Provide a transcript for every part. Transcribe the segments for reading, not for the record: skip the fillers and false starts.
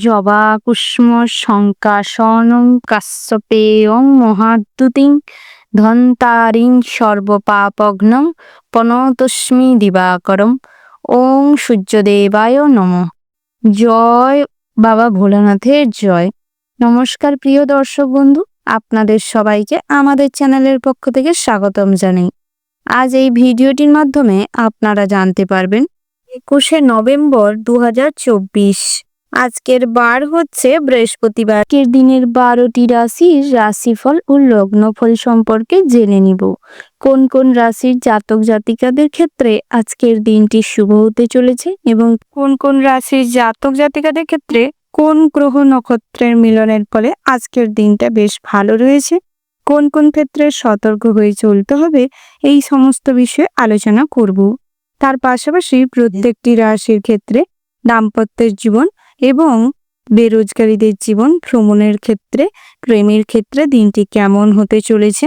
জবা কুষ্ম শঙ্কাশনং কাশ্যপেয়ং মহাদ্যুতিং ধন্তারিং সর্বপাপঘ্নং প্রণতস্মি দিবাকরম। ওং সূর্যদেবায় নমঃ। জয় বাবা ভোলানাথের জয়। নমস্কার প্রিয় দর্শক বন্ধু, আপনাদের সবাইকে আমাদের চ্যানেলের পক্ষ থেকে স্বাগতম জানাই। আজ এই ভিডিওটির মাধ্যমে আপনারা জানতে পারবেন 21শে নভেম্বর 2024। আজকের বার হচ্ছে বৃহস্পতিবার। আজকের দিনের 12টি রাশির রাশিফল ও লগ্নফল সম্পর্কে জেনে নিব। কোন কোন রাশির জাতক জাতিকাদের ক্ষেত্রে আজকের দিনটি শুভ হতে চলেছে এবং কোন কোন রাশির জাতক জাতিকাদের ক্ষেত্রে কোন গ্রহ নক্ষত্রের মিলনের ফলে আজকের দিনটা বেশ ভালো রয়েছে, কোন কোন ক্ষেত্রে সতর্ক হয়ে চলতে হবে, এই সমস্ত বিষয়ে আলোচনা করব। তার পাশাপাশি প্রত্যেকটি রাশির ক্ষেত্রে দাম্পত্যের জীবন এবং বেরোজগারীদের জীবন, ভ্রমণের ক্ষেত্রে, প্রেমের ক্ষেত্রে দিনটি কেমন হতে চলেছে,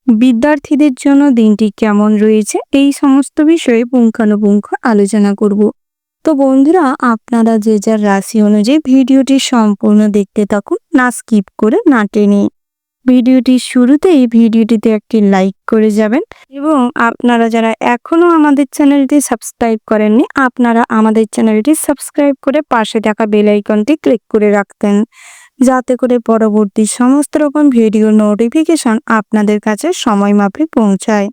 বিদ্যার্থীদের জন্য দিনটি কেমন রয়েছে, এই সমস্ত বিষয়ে পুঙ্খানুপুঙ্খ আলোচনা করব। তো বন্ধুরা, আপনারা যে যার রাশি অনুযায়ী ভিডিওটি সম্পূর্ণ দেখতে থাকুন, না স্কিপ করে না টেনে। ভিডিওটির শুরুতেই ভিডিওটিতে একটি লাইক করে যাবেন এবং আপনারা যারা এখনও আমাদের চ্যানেলটি সাবস্ক্রাইব করেননি, আপনারা আমাদের চ্যানেলটি সাবস্ক্রাইব করে পাশে থাকা বেল আইকনটি ক্লিক করে রাখতেন, যাতে করে পরবর্তী সমস্ত রকম ভিডিও নোটিফিকেশন আপনাদের কাছে সময় মাফিক পৌঁছায়।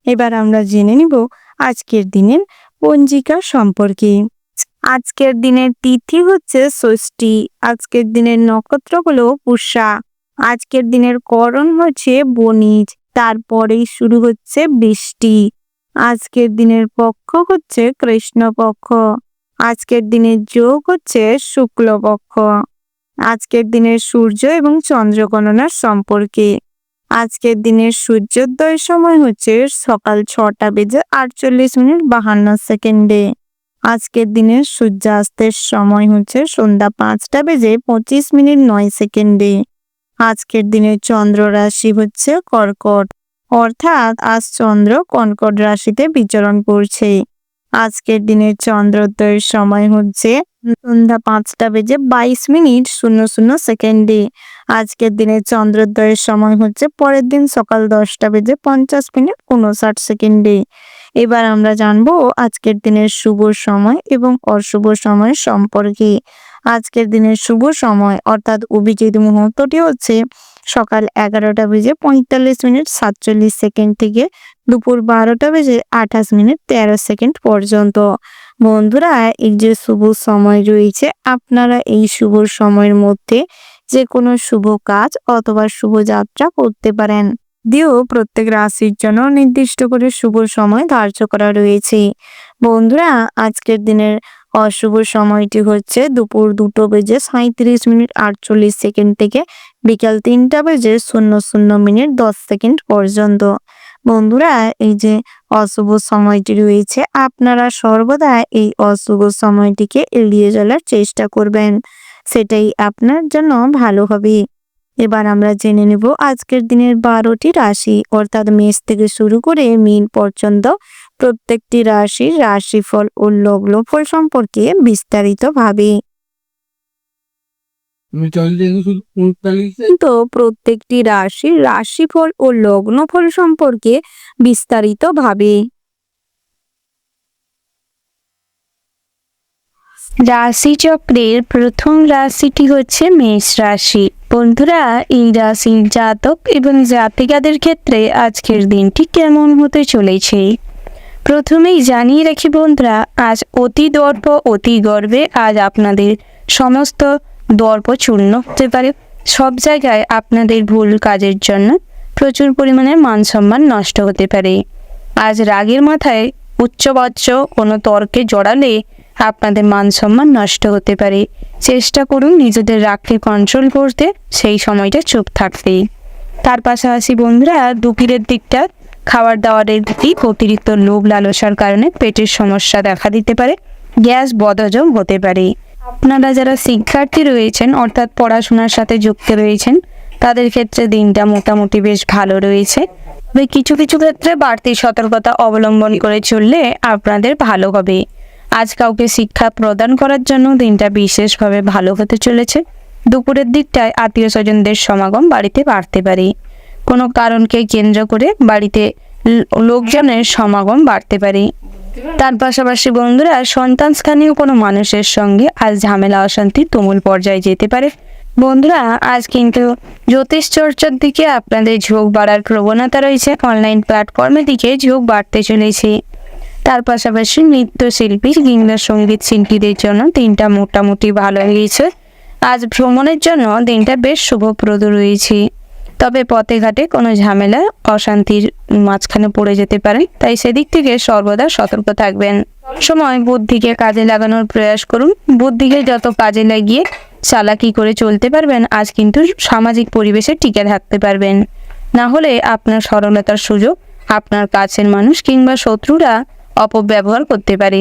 এবার আমরা জেনে নিব আজকের দিনের পঞ্জিকা সম্পর্কে। আজকের দিনের তিথি হচ্ছে ষষ্ঠী। আজকের দিনের নক্ষত্র হলো পুষা। আজকের দিনের করণ হচ্ছে বণিজ, তারপরেই শুরু হচ্ছে বৃষ্টি। আজকের দিনের পক্ষ হচ্ছে কৃষ্ণপক্ষ। আজকের দিনের যোগ হচ্ছে শুক্লপক্ষ। আজকের দিনের সূর্য এবং চন্দ্র গণনার সম্পর্কে। আজকের দিনের সূর্যোদয়ের সময় হচ্ছে সকাল 6:48 আজকের দিনের সূর্যাস্তের সময় হচ্ছে সন্ধ্যা 5:25 আজকের দিনের চন্দ্র রাশি হচ্ছে কর্কট, অর্থাৎ আজ চন্দ্র কর্কট রাশিতে বিচরণ করছে। আজকের দিনের চন্দ্রোদয়ের সময় হচ্ছে সন্ধ্যা 5:22 আজকের দিনের চন্দ্রোদয়ের সময় হচ্ছে পরের দিন সকাল 10:50 এবার আমরা জানবো আজকের দিনের শুভ সময় এবং অশুভ সময় সম্পর্কে। আজকের দিনের শুভ সময় অর্থাৎ অভিজিৎ মুহূর্তটি হচ্ছে সকাল 11:45 থেকে দুপুর 12:28 পর্যন্ত। বন্ধুরা, এই যে শুভ সময় রয়েছে, আপনারা এই শুভ সময়ের মধ্যে যে কোনো শুভ কাজ অথবা শুভ যাত্রা করতে পারেন। দিয়েও প্রত্যেক রাশির জন্য নির্দিষ্ট করে শুভ সময় ধার্য করা রয়েছে। বন্ধুরা, আজকের দিনের অশুভ সময়টি হচ্ছে দুপুর 2:37 থেকে বিকাল 3:00 পর্যন্ত। বন্ধুরা, এই যে অশুভ সময়টি রয়েছে, আপনারা সর্বদা এই অশুভ সময়টিকে এড়িয়ে চলার চেষ্টা করবেন, সেটাই আপনার জন্য ভালো হবে। এবার আমরা জেনে নেব আজকের দিনের 12টি রাশি অর্থাৎ মেষ থেকে শুরু করে মীন পর্যন্ত প্রত্যেকটি রাশির রাশিফল ও লগ্নফল সম্পর্কে বিস্তারিতভাবে। তো প্রত্যেকটি রাশির রাশিফল ও লগ্নফল সম্পর্কে বিস্তারিতভাবে। রাশিচক্রের প্রথম রাশিটি হচ্ছে মেষ রাশি। বন্ধুরা, এই রাশির জাতক এবং জাতিকাদের ক্ষেত্রে আজকের দিনটি কেমন হতে চলেছে প্রথমেই জানিয়ে রাখি বন্ধুরা, আজ অতি দর্প অতি গর্বে আজ আপনাদের সমস্ত দর্প চূর্ণ হতে পারে। সব জায়গায় আপনাদের ভুল কাজের জন্য প্রচুর পরিমাণে মান সম্মান নষ্ট হতে পারে। আজ রাগের মাথায় উচ্চবাচ্য কোনো তর্কে জড়ালে আপনাদের মান সম্মান নষ্ট হতে পারে। চেষ্টা করুন নিজেদের রাগকে কন্ট্রোল করতে, সেই সময়টা চুপ থাকতে। তার পাশাপাশি বন্ধুরা, দুপুরের দিকটা খাবার দাবারের প্রতি অতিরিক্ত লোভ লালসার কারণে পেটের সমস্যা দেখা দিতে পারে, গ্যাস বদহজম হতে পারে। আপনারা যারা শিক্ষার্থী রয়েছেন অর্থাৎ পড়াশোনার সাথে যুক্ত রয়েছেন, তাদের ক্ষেত্রে দিনটা মোটামুটি বেশ ভালো রয়েছে। তবে কিছু কিছু ক্ষেত্রে বাড়তি সতর্কতা অবলম্বন করে চললে আপনাদের ভালো হবে। আজ কাউকে শিক্ষা প্রদান করার জন্য দিনটা বিশেষভাবে ভালো হতে চলেছে। দুপুরের দিকটায় আত্মীয় স্বজনদের সমাগম বাড়িতে বাড়তে পারে। কোনো কারণকে কেন্দ্র করে বাড়িতে লোকজনের সমাগম বাড়তে পারে। তার পাশাপাশি বন্ধুরা, সন্তান স্থানীয় কোনো মানুষের সঙ্গে আজ ঝামেলা অশান্তি তুমুল পর্যায়ে যেতে পারে। বন্ধুরা, আজ কিন্তু জ্যোতিষ চর্চার দিকে আপনাদের ঝোঁক বাড়ার প্রবণতা রয়েছে। অনলাইন প্ল্যাটফর্মের দিকে ঝোঁক বাড়তে চলেছে। তার পাশাপাশি নৃত্যশিল্পী কিংবা সঙ্গীত শিল্পীদের জন্য দিনটা মোটামুটি ভালো রয়েছে। আজ ভ্রমণের জন্য দিনটা বেশ শুভপ্রদ রয়েছে। তবে পথে ঘাটে কোনো ঝামেলা অশান্তির মাঝখানে পড়ে যেতে পারেন, তাই সেদিক থেকে সর্বদা সতর্ক থাকবেন। সময় বুদ্ধিকে কাজে লাগানোর প্রয়াস করুন। বুদ্ধিকে যত কাজে লাগিয়ে চালাকি করে চলতে পারবেন, আজ কিন্তু সামাজিক পরিবেশে টিকে থাকতে পারবেন। না হলে আপনার সরলতার সুযোগ আপনার কাছের মানুষ কিংবা শত্রুরা অপব্যবহার করতে পারে।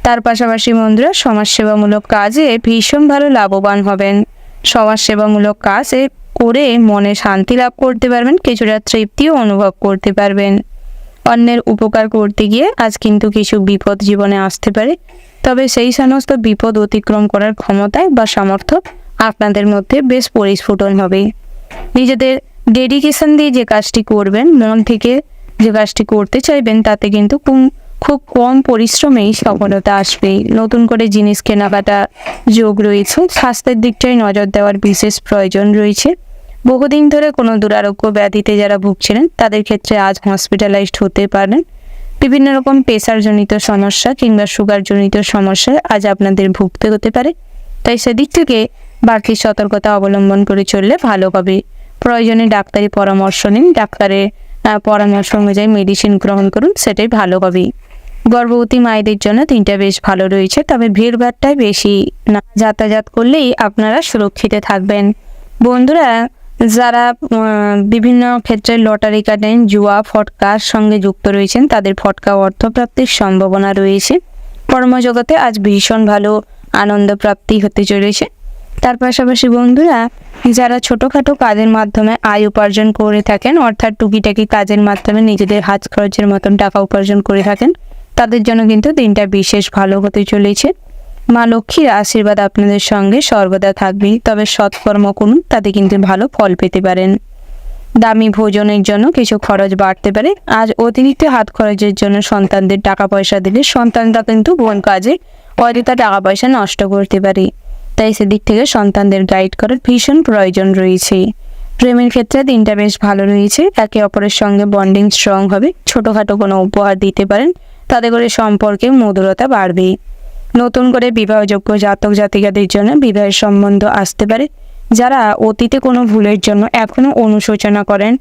তার পাশাপাশি বন্ধুরা, সমাজসেবামূলক কাজে ভীষণ ভালো লাভবান হবেন। সমাজসেবামূলক কাজে করে মনে শান্তি লাভ করতে পারবেন, কিছুটা তৃপ্তিও অনুভব করতে পারবেন। অন্যের উপকার করতে গিয়ে আজ কিন্তু কিছু বিপদ জীবনে আসতে পারে, তবে সেই সমস্ত বিপদ অতিক্রম করার ক্ষমতায় বা সামর্থ্য আপনাদের মধ্যে বেশ পরিস্ফুটন হবে। নিজেদের ডেডিকেশন দিয়ে যে কাজটি করবেন, মন থেকে যে কাজটি করতে চাইবেন, তাতে কিন্তু খুব কম পরিশ্রমেই সফলতা আসবে। নতুন করে জিনিস কেনাকাটা যোগ রয়েছে। স্বাস্থ্যের দিকটাই নজর দেওয়ার বিশেষ প্রয়োজন রয়েছে। বহুদিন ধরে কোনো দুরারোগ্য ব্যাধিতে যারা ভুগছিলেন, তাদের ক্ষেত্রে আজ হসপিটালাইজড হতে পারেন। বিভিন্ন রকম প্রেসারজনিত সমস্যা কিংবা সুগারজনিত সমস্যায় আজ আপনাদের ভুগতে হতে পারে, তাই সেদিক থেকে বাড়তি সতর্কতা অবলম্বন করে চললে ভালো হবে। প্রয়োজনে ডাক্তারি পরামর্শ নিন। ডাক্তারের পরামর্শ অনুযায়ী মেডিসিন গ্রহণ করুন, সেটাই ভালো হবে। গর্ভবতী মায়েদের জন্য দিনটা বেশ ভালো রয়েছে, তবে ভিড়ভাড়টাই বেশি না যাতায়াত করলেই আপনারা সুরক্ষিত থাকবেন। বন্ধুরা, যারা বিভিন্ন ক্ষেত্রে লটারি কাটেন, জুয়া ফটকার সঙ্গে যুক্ত রয়েছেন, তাদের ফটকা অর্থপ্রাপ্তির সম্ভাবনা রয়েছে। কর্মজগতে আজ ভীষণ ভালো আনন্দ প্রাপ্তি হতে চলেছে। তার পাশাপাশি বন্ধুরা, যারা ছোটোখাটো কাজের মাধ্যমে আয় উপার্জন করে থাকেন, অর্থাৎ টুকিটাকি কাজের মাধ্যমে নিজেদের হাত খরচের মতন টাকা উপার্জন করে থাকেন, তাদের জন্য কিন্তু দিনটা বিশেষ ভালো হতে চলেছে। মা লক্ষ্মীর আশীর্বাদ আপনাদের সঙ্গে সর্বদা থাকবে। তবে সৎকর্ম করুন, তাতে কিন্তু ভালো ফল পেতে পারেন। দামি ভোজনের জন্য কিছু খরচ বাড়তে পারে। আজ অতিরিক্ত হাত খরচের জন্য সন্তানদের টাকা পয়সা দিলে সন্তানরা কিন্তু কোন কাজে অযথা টাকা পয়সা নষ্ট করতে পারে, তাই সেদিক থেকে সন্তানদের গাইড করার ভীষণ প্রয়োজন রয়েছে। প্রেমের ক্ষেত্রে দিনটা বেশ ভালো রয়েছে। একে অপরের সঙ্গে বন্ডিং স্ট্রং হবে। ছোটোখাটো কোনো উপহার দিতে পারেন, তাতে করে সম্পর্কে মধুরতা বাড়বে। নতুন করে বিবাহযোগ্য জাতক জাতিকাদের জন্য বিবাহের সম্বন্ধ আসতে পারে। যারা অতীতে কোনো ভুলের জন্য এখনও অনুশোচনা করেন,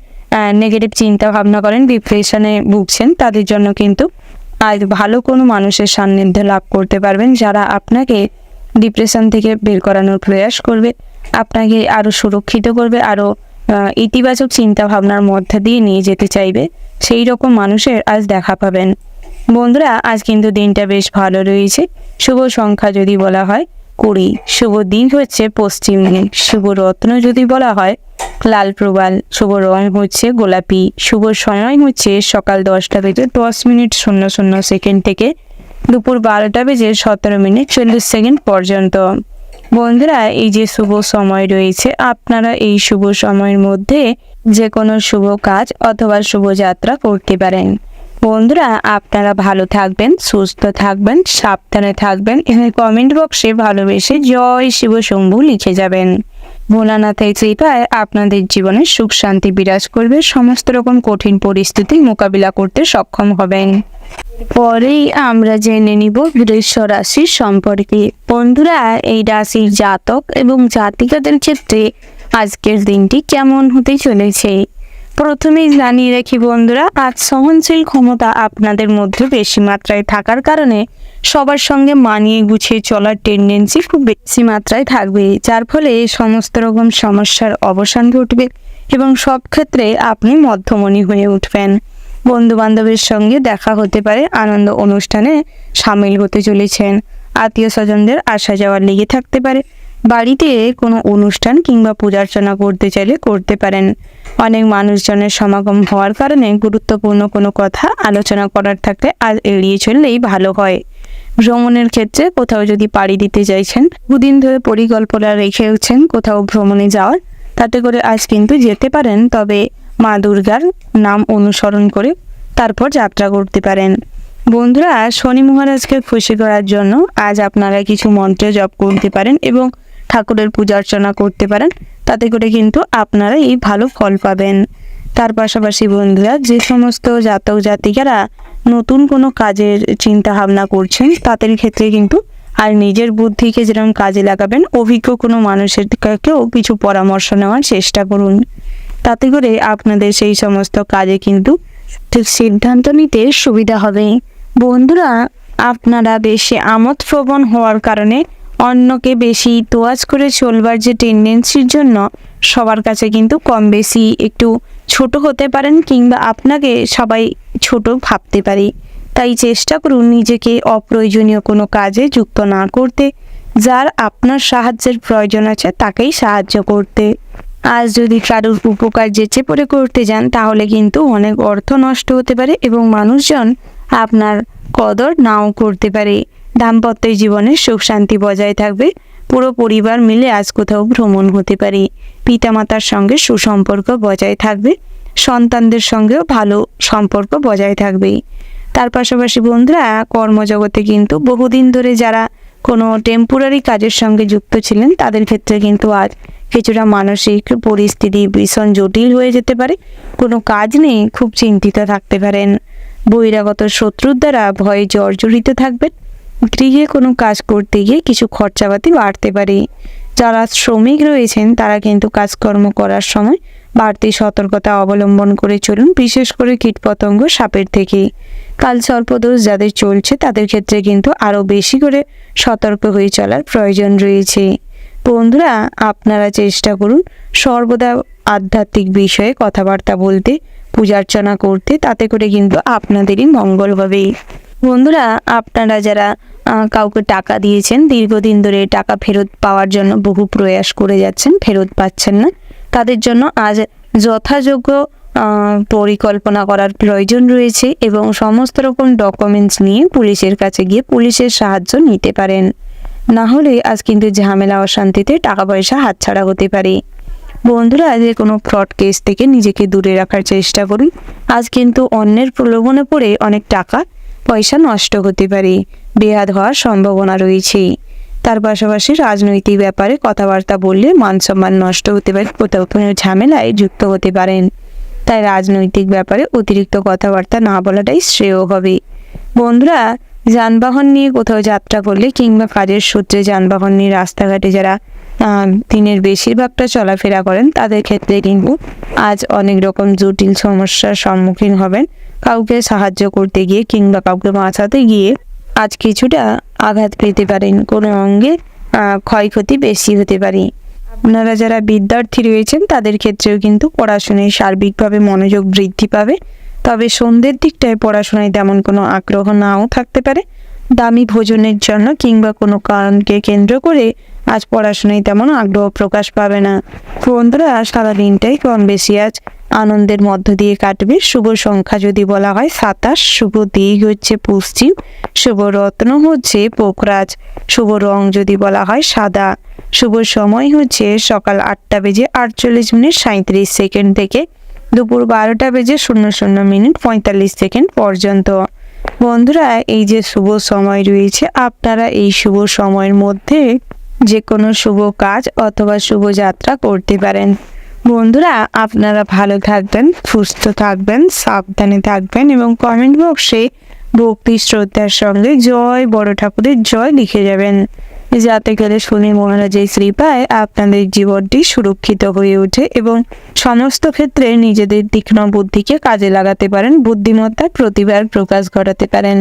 নেগেটিভ চিন্তা ভাবনা করেন, ডিপ্রেশনে ভুগছেন, তাদের জন্য কিন্তু আজ ভালো কোনো মানুষের সান্নিধ্য লাভ করতে পারবেন, যারা আপনাকে ডিপ্রেশন থেকে বের করানোর প্রয়াস করবে, আপনাকে আরও সুরক্ষিত করবে, আরও ইতিবাচক চিন্তা ভাবনার মধ্যে দিয়ে নিয়ে যেতে চাইবে। সেই রকম মানুষের আজ দেখা পাবেন। বন্ধুরা, আজ কিন্তু দিনটা বেশ ভালো রয়েছে। শুভ সংখ্যা যদি বলা হয় 20, শুভ দিন হচ্ছে পশ্চিম দিন, শুভ রত্ন যদি বলা হয় লাল প্রবাল, শুভ রং হচ্ছে গোলাপি, শুভ সময় হচ্ছে সকাল 10টা বেজে 10:00 থেকে দুপুর 12টা বেজে 17:40 পর্যন্ত। বন্ধুরা, এই যে শুভ সময় রয়েছে, আপনারা এই শুভ সময়ের মধ্যে যে কোনো শুভ কাজ অথবা শুভযাত্রা করতে পারেন। বন্ধুরা, আপনারা ভালো থাকবেন, সুস্থ থাকবেন, সাবধানে থাকবেন এবং কমেন্ট বক্সে ভালোবেসে জয় শিব শম্ভু লিখে যাবেন। ভোলানাথের কৃপায় আপনাদের জীবনে সুখ শান্তি বিরাজ করবে। সমস্ত রকম কঠিন পরিস্থিতি মোকাবিলা করতে সক্ষম হবেন। পরেই আমরা জেনে নিব বৃষ রাশির সম্পর্কে। বন্ধুরা, এই রাশির জাতক এবং জাতিকাদের ক্ষেত্রে আজকের দিনটি কেমন হতে চলেছে। প্রথমেই জানিয়ে রাখি বন্ধুরা, আজ সহনশীল ক্ষমতা আপনাদের মধ্যে বেশি মাত্রায় থাকার কারণে সবার সঙ্গে মানিয়ে গুছিয়ে চলার টেন্ডেন্সি খুব বেশি মাত্রায় থাকবে, যার ফলে সমস্ত রকম সমস্যার অবসান ঘটবে এবং সব ক্ষেত্রে আপনি মধ্যমণি হয়ে উঠবেন। বন্ধু বান্ধবের সঙ্গে দেখা হতে পারে, আনন্দ অনুষ্ঠানে সামিল হতে চলেছেন। আত্মীয় স্বজনদের আসা যাওয়া লেগে থাকতে পারে। বাড়িতে কোনো অনুষ্ঠান কিংবা পূজার্চনা করতে চাইলে করতে পারেন। অনেক মানুষজনের সমাগম হওয়ার কারণে গুরুত্বপূর্ণ কোনো কথা আলোচনা করার থাকলে আজ এড়িয়ে চললেই ভালো হয়। ভ্রমণের ক্ষেত্রে কোথাও যদি পাড়ি দিতে চাইছেন, দুদিন ধরে পরিকল্পনা রেখেছেন কোথাও ভ্রমণে যাওয়ার, তাতে করে আজ কিন্তু যেতে পারেন, তবে মা দুর্গার নাম অনুসরণ করে তারপর যাত্রা করতে পারেন। বন্ধুরা, শনি মহারাজকে খুশি করার জন্য আজ আপনারা কিছু মন্ত্র জপ করতে পারেন এবং ঠাকুরের পূজা অর্চনা করতে পারেন, তাতে করে কিন্তু আপনারা এই ভালো ফল পাবেন। তার পাশাপাশি বন্ধুরা, যে সমস্ত জাতক জাতিকারা নতুন কোনো কাজের চিন্তা ভাবনা করছেন, তাদের ক্ষেত্রে কিন্তু আর নিজের বুদ্ধিকে যেরকম কাজে লাগাবেন, অভিজ্ঞ কোনো মানুষের কাছেও কিছু পরামর্শ নেওয়ার চেষ্টা করুন, তাতে করে আপনাদের সেই সমস্ত কাজে কিন্তু ঠিক সিদ্ধান্ত নিতে সুবিধা হবে। বন্ধুরা, আপনারা বেশি আমোদপ্রবণ হওয়ার কারণে অন্যকে বেশি তোয়াজ করে চলবার যে টেন্ডেন্সির জন্য সবার কাছে কিন্তু কম বেশি একটু ছোট হতে পারেন, কিংবা আপনাকে সবাই ছোট ভাবতে পারে। তাই চেষ্টা করুন নিজেকে অপ্রয়োজনীয় কোনো কাজে যুক্ত না করতে, যার আপনার সাহায্যের প্রয়োজন আছে তাকেই সাহায্য করতে। আজ যদি কারোর উপকার যেচে পড়ে করতে যান, তাহলে কিন্তু অনেক অর্থ নষ্ট হতে পারে এবং মানুষজন আপনার কদর নাও করতে পারে। দাম্পত্য জীবনে সুখ শান্তি বজায় থাকবে। পুরো পরিবার মিলে আজ কোথাও ভ্রমণ হতে পারে। পিতামাতার সঙ্গে সুসম্পর্ক বজায় থাকবে। সন্তানদের সঙ্গেও ভালো সম্পর্ক বজায় থাকবে। তার পাশাপাশি বন্ধুরা, কর্মজগতে কিন্তু বহুদিন ধরে যারা কোনো টেম্পোরারি কাজের সঙ্গে যুক্ত ছিলেন, তাদের ক্ষেত্রে কিন্তু আজ কিছুটা মানসিক পরিস্থিতি ভীষণ জটিল হয়ে যেতে পারে। কোনো কাজ নেই, খুব চিন্তিত থাকতে পারেন। বহিরাগত শত্রুর দ্বারা ভয়ে জর্জরিত থাকবেন। গৃহে কোনো কাজ করতে গিয়ে কিছু খরচাপাতি বাড়তে পারে। যারা শ্রমিক রয়েছেন, তারা কিন্তু কাজকর্ম করার সময় বাড়তি সতর্কতা অবলম্বন করে চলুন, বিশেষ করে কীটপতঙ্গ সাপের থেকে। কাল সর্পদোষ যাদের চলছে, তাদের ক্ষেত্রে কিন্তু আরও বেশি করে সতর্ক হয়ে চলার প্রয়োজন রয়েছে। বন্ধুরা, আপনারা চেষ্টা করুন সর্বদা আধ্যাত্মিক বিষয়ে কথাবার্তা বলতে, পূজার্চনা করতে, তাতে করে কিন্তু আপনাদেরই মঙ্গল হবে। বন্ধুরা, আপনারা যারা কাউকে টাকা দিয়েছেন, দীর্ঘদিন ধরে টাকা ফেরত পাওয়ার জন্য বহু প্রয়াস করে যাচ্ছেন, ফেরত পাচ্ছেন না, তাদের জন্য আজ যথাযোগ্য পরিকল্পনা করার প্রয়োজন রয়েছে এবং সমস্ত রকম ডকুমেন্টস নিয়ে পুলিশের কাছে গিয়ে পুলিশের সাহায্য নিতে পারেন। না হলে আজ কিন্তু ঝামেলা অশান্তিতে টাকা পয়সা হাতছাড়া হতে পারে। বন্ধুরা, যে কোনো ফ্রড কেস থেকে নিজেকে দূরে রাখার চেষ্টা করুন। আজ কিন্তু অন্যের প্রলোভনে পড়ে অনেক টাকা পয়সা নষ্ট হতে পারে, বেহাত হওয়ার সম্ভাবনা রয়েছে। তার পাশাপাশি রাজনৈতিক ব্যাপারে কথাবার্তা বললে মান সম্মান নষ্ট হতে পারে, কোথাও কোনো ঝামেলায় যুক্ত হতে পারেন। তাই রাজনৈতিক ব্যাপারে অতিরিক্ত কথাবার্তা না বলাটাই শ্রেয় হবে। বন্ধুরা, যানবাহন নিয়ে কোথাও যাত্রা করলে কিংবা কাজের সূত্রে যানবাহন নিয়ে রাস্তাঘাটে যারা দিনের বেশিরভাগটা চলাফেরা করেন, তাদের ক্ষেত্রে কিন্তু আজ অনেক রকম জটিল সমস্যার সম্মুখীন হবেন। কাউকে সাহায্য করতে গিয়ে কিংবা কাউকে বাঁচাতে গিয়ে আজ কিছুটা আঘাত পেতে পারেন, কোনো অঙ্গে ক্ষয়ক্ষতি বেশি হতে পারে। আপনারা যারা বিদ্যার্থী রয়েছেন, তাদের ক্ষেত্রেও কিন্তু পড়াশোনায় সার্বিকভাবে মনোযোগ বৃদ্ধি পাবে, তবে সন্ধ্যের দিকটায় পড়াশোনায় তেমন কোনো আগ্রহ নাও থাকতে পারে। দামি ভোজনের জন্য কিংবা কোনো কারণকে কেন্দ্র করে আজ পড়াশোনায় তেমন আগ্রহ প্রকাশ পাবে না। বন্ধুরা, সারাদিনটাই কম বেশি আজ আনন্দের মধ্য দিয়ে কাটবে। শুভ সংখ্যা যদি বলা হয় 27, শুভ দিক হচ্ছে পশ্চিম, শুভ রত্ন হচ্ছে পোখরাজ, শুভ রং যদি বলা হয় সাদা, শুভ সময় হচ্ছে সকাল 8:48:37 থেকে দুপুর 12:00:45 পর্যন্ত। বন্ধুরা, এই যে শুভ সময় রয়েছে, আপনারা এই শুভ সময়ের মধ্যে যে কোনো শুভ কাজ অথবা শুভ যাত্রা করতে পারেন। বন্ধুরা, আপনারা ভালো থাকবেন, সুস্থ থাকবেন, সাবধানে থাকবেন এবং কমেন্ট বক্সে ভক্তি শ্রদ্ধার সঙ্গে জয় বড় ঠাকুরের জয় লিখে যাবেন, যাতে করে শনি মহারাজের কৃপায় আপনাদের জীবনটি সুরক্ষিত হয়ে ওঠে এবং সমস্ত ক্ষেত্রে নিজেদের তীক্ষ্ণ বুদ্ধিকে কাজে লাগাতে পারেন, বুদ্ধিমত্তার প্রতিভার প্রকাশ ঘটাতে পারেন।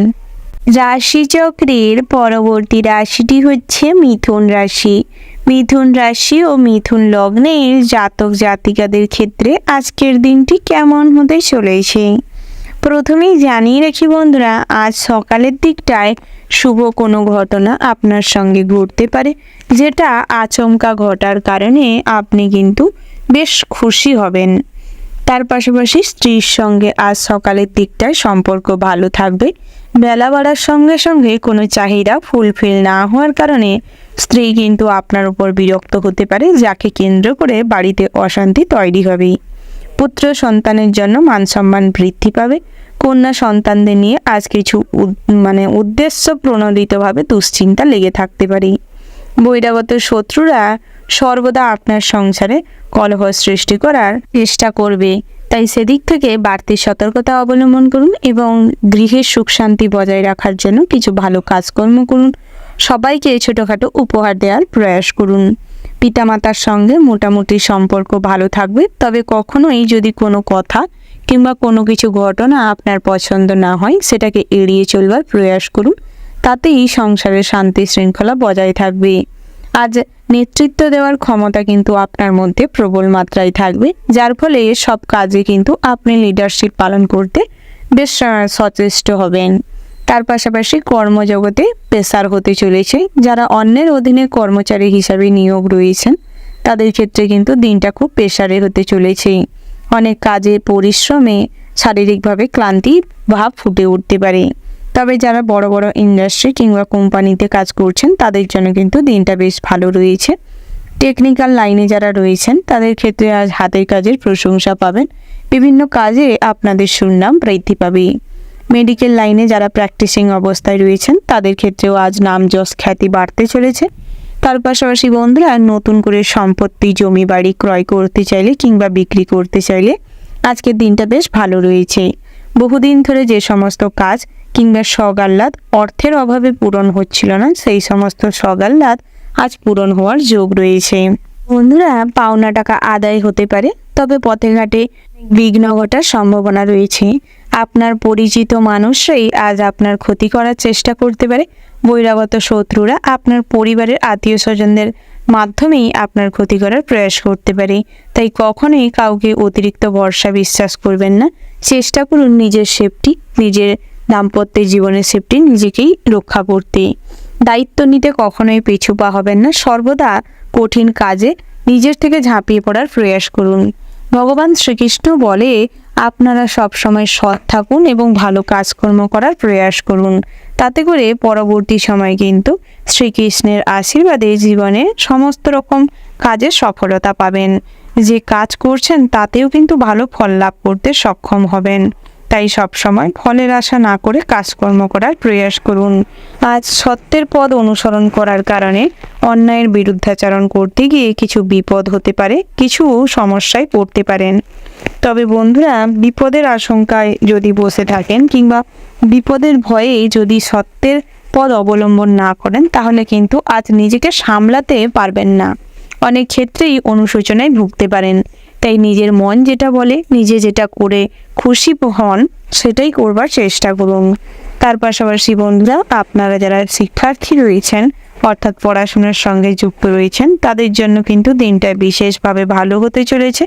রাশিচক্রের পরবর্তী রাশিটি হচ্ছে মিথুন রাশি। মিথুন রাশি ও মিথুন লগ্নের জাতক জাতিকাদের ক্ষেত্রে আজকের দিনটি কেমন হতে চলেছে প্রথমেই জানিয়ে রাখি বন্ধুরা, আজ সকালের দিকটায় শুভ কোনো ঘটনা আপনার সঙ্গে ঘটতে পারে, যেটা আচমকা ঘটার কারণে আপনি কিন্তু বেশ খুশি হবেন। তার পাশাপাশি স্ত্রীর সঙ্গে আজ সকালের দিকটায় সম্পর্ক ভালো থাকবে। বেলা বাড়ার সঙ্গে সঙ্গে কোনো চাহিদা ফুলফিল না হওয়ার কারণে স্ত্রী কিন্তু আপনার উপর বিরক্ত হতে পারে, যাকে কেন্দ্র করে বাড়িতে অশান্তি তৈরি হবে। পুত্র সন্তানের জন্য মান সম্মান বৃদ্ধি পাবে। কন্যা সন্তানদের নিয়ে আজ কিছু উদ্দেশ্য প্রণোদিতভাবে দুশ্চিন্তা লেগে থাকতে পারে। বহিরাগত শত্রুরা সর্বদা আপনার সংসারে কলহ সৃষ্টি করার চেষ্টা করবে, তাই সেদিক থেকে বাড়তি সতর্কতা অবলম্বন করুন এবং গৃহের সুখ শান্তি বজায় রাখার জন্য কিছু ভালো কাজকর্ম করুন। সবাইকে ছোটোখাটো উপহার দেওয়ার প্রয়াস করুন। পিতামাতার সঙ্গে মোটামুটি সম্পর্ক ভালো থাকবে, তবে কখনোই যদি কোনো কথা কিংবা কোনো কিছু ঘটনা আপনার পছন্দ না হয় সেটাকে এড়িয়ে চলবার প্রয়াস করুন, তাতেই সংসারের শান্তি শৃঙ্খলা বজায় থাকবে। আজ নেতৃত্ব দেওয়ার ক্ষমতা কিন্তু আপনার মধ্যে প্রবল মাত্রায় থাকবে, যার ফলে সব কাজে কিন্তু আপনি লিডারশিপ পালন করতে বেশ সচেষ্ট হবেন। তার পাশাপাশি কর্মজগতে পেশার হতে চলেছে। যারা অন্যের অধীনে কর্মচারী হিসাবে নিয়োগ রয়েছেন তাদের ক্ষেত্রে কিন্তু দিনটা খুব পেশারে হতে চলেছে। অনেক কাজে পরিশ্রমে শারীরিকভাবে ক্লান্তি ভাব ফুটে উঠতে পারে। তবে যারা বড় বড় ইন্ডাস্ট্রি কিংবা কোম্পানিতে কাজ করছেন তাদের জন্য কিন্তু দিনটা বেশ ভালো রয়েছে। টেকনিক্যাল লাইনে যারা রয়েছেন তাদের ক্ষেত্রে আজ হাতের কাজের প্রশংসা পাবেন। বিভিন্ন কাজে আপনাদের সুনাম বৃদ্ধি পাবে। মেডিকেল লাইনে যারা প্র্যাকটিসিং অবস্থায় রয়েছেন তাদের ক্ষেত্রেও আজ নাম যশ খ্যাতি বাড়তে চলেছে। তার পাশাপাশি বন্ধুরা, নতুন করে সম্পত্তি জমি বাড়ি ক্রয় করতে চাইলে কিংবা বিক্রি করতে চাইলে আজকের দিনটা বেশ ভালো রয়েছে। বহুদিন ধরে যে সমস্ত কাজ কিংবা সগাল্লাদ অর্থের অভাবে পূরণ হচ্ছিল না, সেই সমস্ত সগাল্লাদ আজ পূরণ হওয়ার যোগ রয়েছে। বন্ধুরা, পাওনা টাকা আদায় হতে পারে, তবে পথে ঘাটে বিঘ্ন ঘটার সম্ভাবনা রয়েছে। আপনার পরিচিত মানুষরাই আজ আপনার ক্ষতি করার চেষ্টা করতে পারে। বহিরাগত শত্রুরা আপনার পরিবারের আত্মীয় স্বজনদের মাধ্যমেই আপনার ক্ষতি করার প্রয়াস করতে পারে, তাই কখনোই কাউকে অতিরিক্ত ভরসা বিশ্বাস করবেন না। চেষ্টা করুন নিজের সেফটি, নিজের দাম্পত্য জীবনের সেফটি নিজেকেই রক্ষা করতে। দায়িত্ব নিতে কখনোই পিছু পা হবেন না। সর্বদা কঠিন কাজে নিজের থেকে ঝাঁপিয়ে পড়ার প্রয়াস করুন। ভগবান শ্রীকৃষ্ণ বলে আপনারা সবসময় সৎ থাকুন এবং ভালো কাজকর্ম করার প্রয়াস করুন, তাতে করে পরবর্তী সময় কিন্তু শ্রীকৃষ্ণের আশীর্বাদে জীবনে সমস্ত রকম কাজে সফলতা পাবেন। যে কাজ করছেন তাতেও কিন্তু ভালো ফল লাভ করতে সক্ষম হবেন। তাই সবসময় ফলের আশা না করে কাজকর্ম করার প্রয়াস করুন। আজ সত্যের পথ অনুসরণ করার কারণে অন্যায়ের বিরুদ্ধাচরণ করতে গিয়ে কিছু বিপদ হতে পারে, কিছু সমস্যায় পড়তে পারেন। তবে বন্ধুরা, বিপদের আশঙ্কায় যদি বসে থাকেন কিংবা বিপদের ভয়ে যদি সত্যের পথ অবলম্বন না করেন তাহলে কিন্তু আজ নিজেকে সামলাতে পারবেন না। অনেক ক্ষেত্রেই অনুশোচনায় ভুগতে পারেন। তাই নিজের মন যেটা বলে, নিজে যেটা করে খুশি হন সেটাই করবার চেষ্টা করুন। তার পাশাপাশি বন্ধুরা, আপনারা যারা শিক্ষার্থী রয়েছেন অর্থাৎ পড়াশোনার সঙ্গে যুক্ত রয়েছেন তাদের জন্য কিন্তু দিনটা বিশেষভাবে ভালো হতে চলেছে।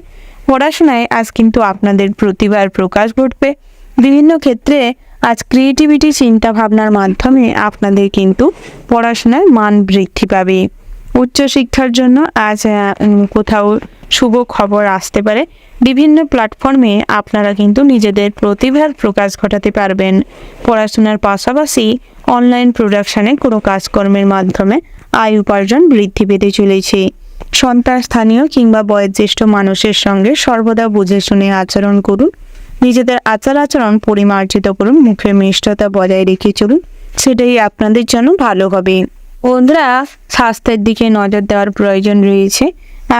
পড়াশোনায় আজ কিন্তু আপনাদের প্রতিভার প্রকাশ ঘটবে। বিভিন্ন ক্ষেত্রে আজ ক্রিয়েটিভিটি চিন্তা ভাবনার মাধ্যমে আপনাদের কিন্তু পড়াশোনার মান বৃদ্ধি পাবে। উচ্চশিক্ষার জন্য আজ কোথাও শুভ খবর আসতে পারে। বিভিন্ন প্ল্যাটফর্মে আপনারা কিন্তু নিজেদের প্রতিভার প্রকাশ ঘটাতে পারবেন। পড়াশোনার পাশাপাশি অনলাইন প্রোডাকশানে কোনো কাজকর্মের মাধ্যমে আয় উপার্জন বৃদ্ধি পেতে চলেছে। সন্তান স্থানীয় কিংবা বয়োজ্যেষ্ঠ মানুষের সঙ্গে সর্বদা বুঝে শুনে আচরণ করুন। নিজেদের আচার আচরণ পরিমার্জিত করুন, মুখে মিষ্টতা বজায় রেখে চলুন, সেটাই আপনাদের জন্য ভালো হবে। বন্ধুরা, স্বাস্থ্যের দিকে নজর দেওয়ার প্রয়োজন রয়েছে।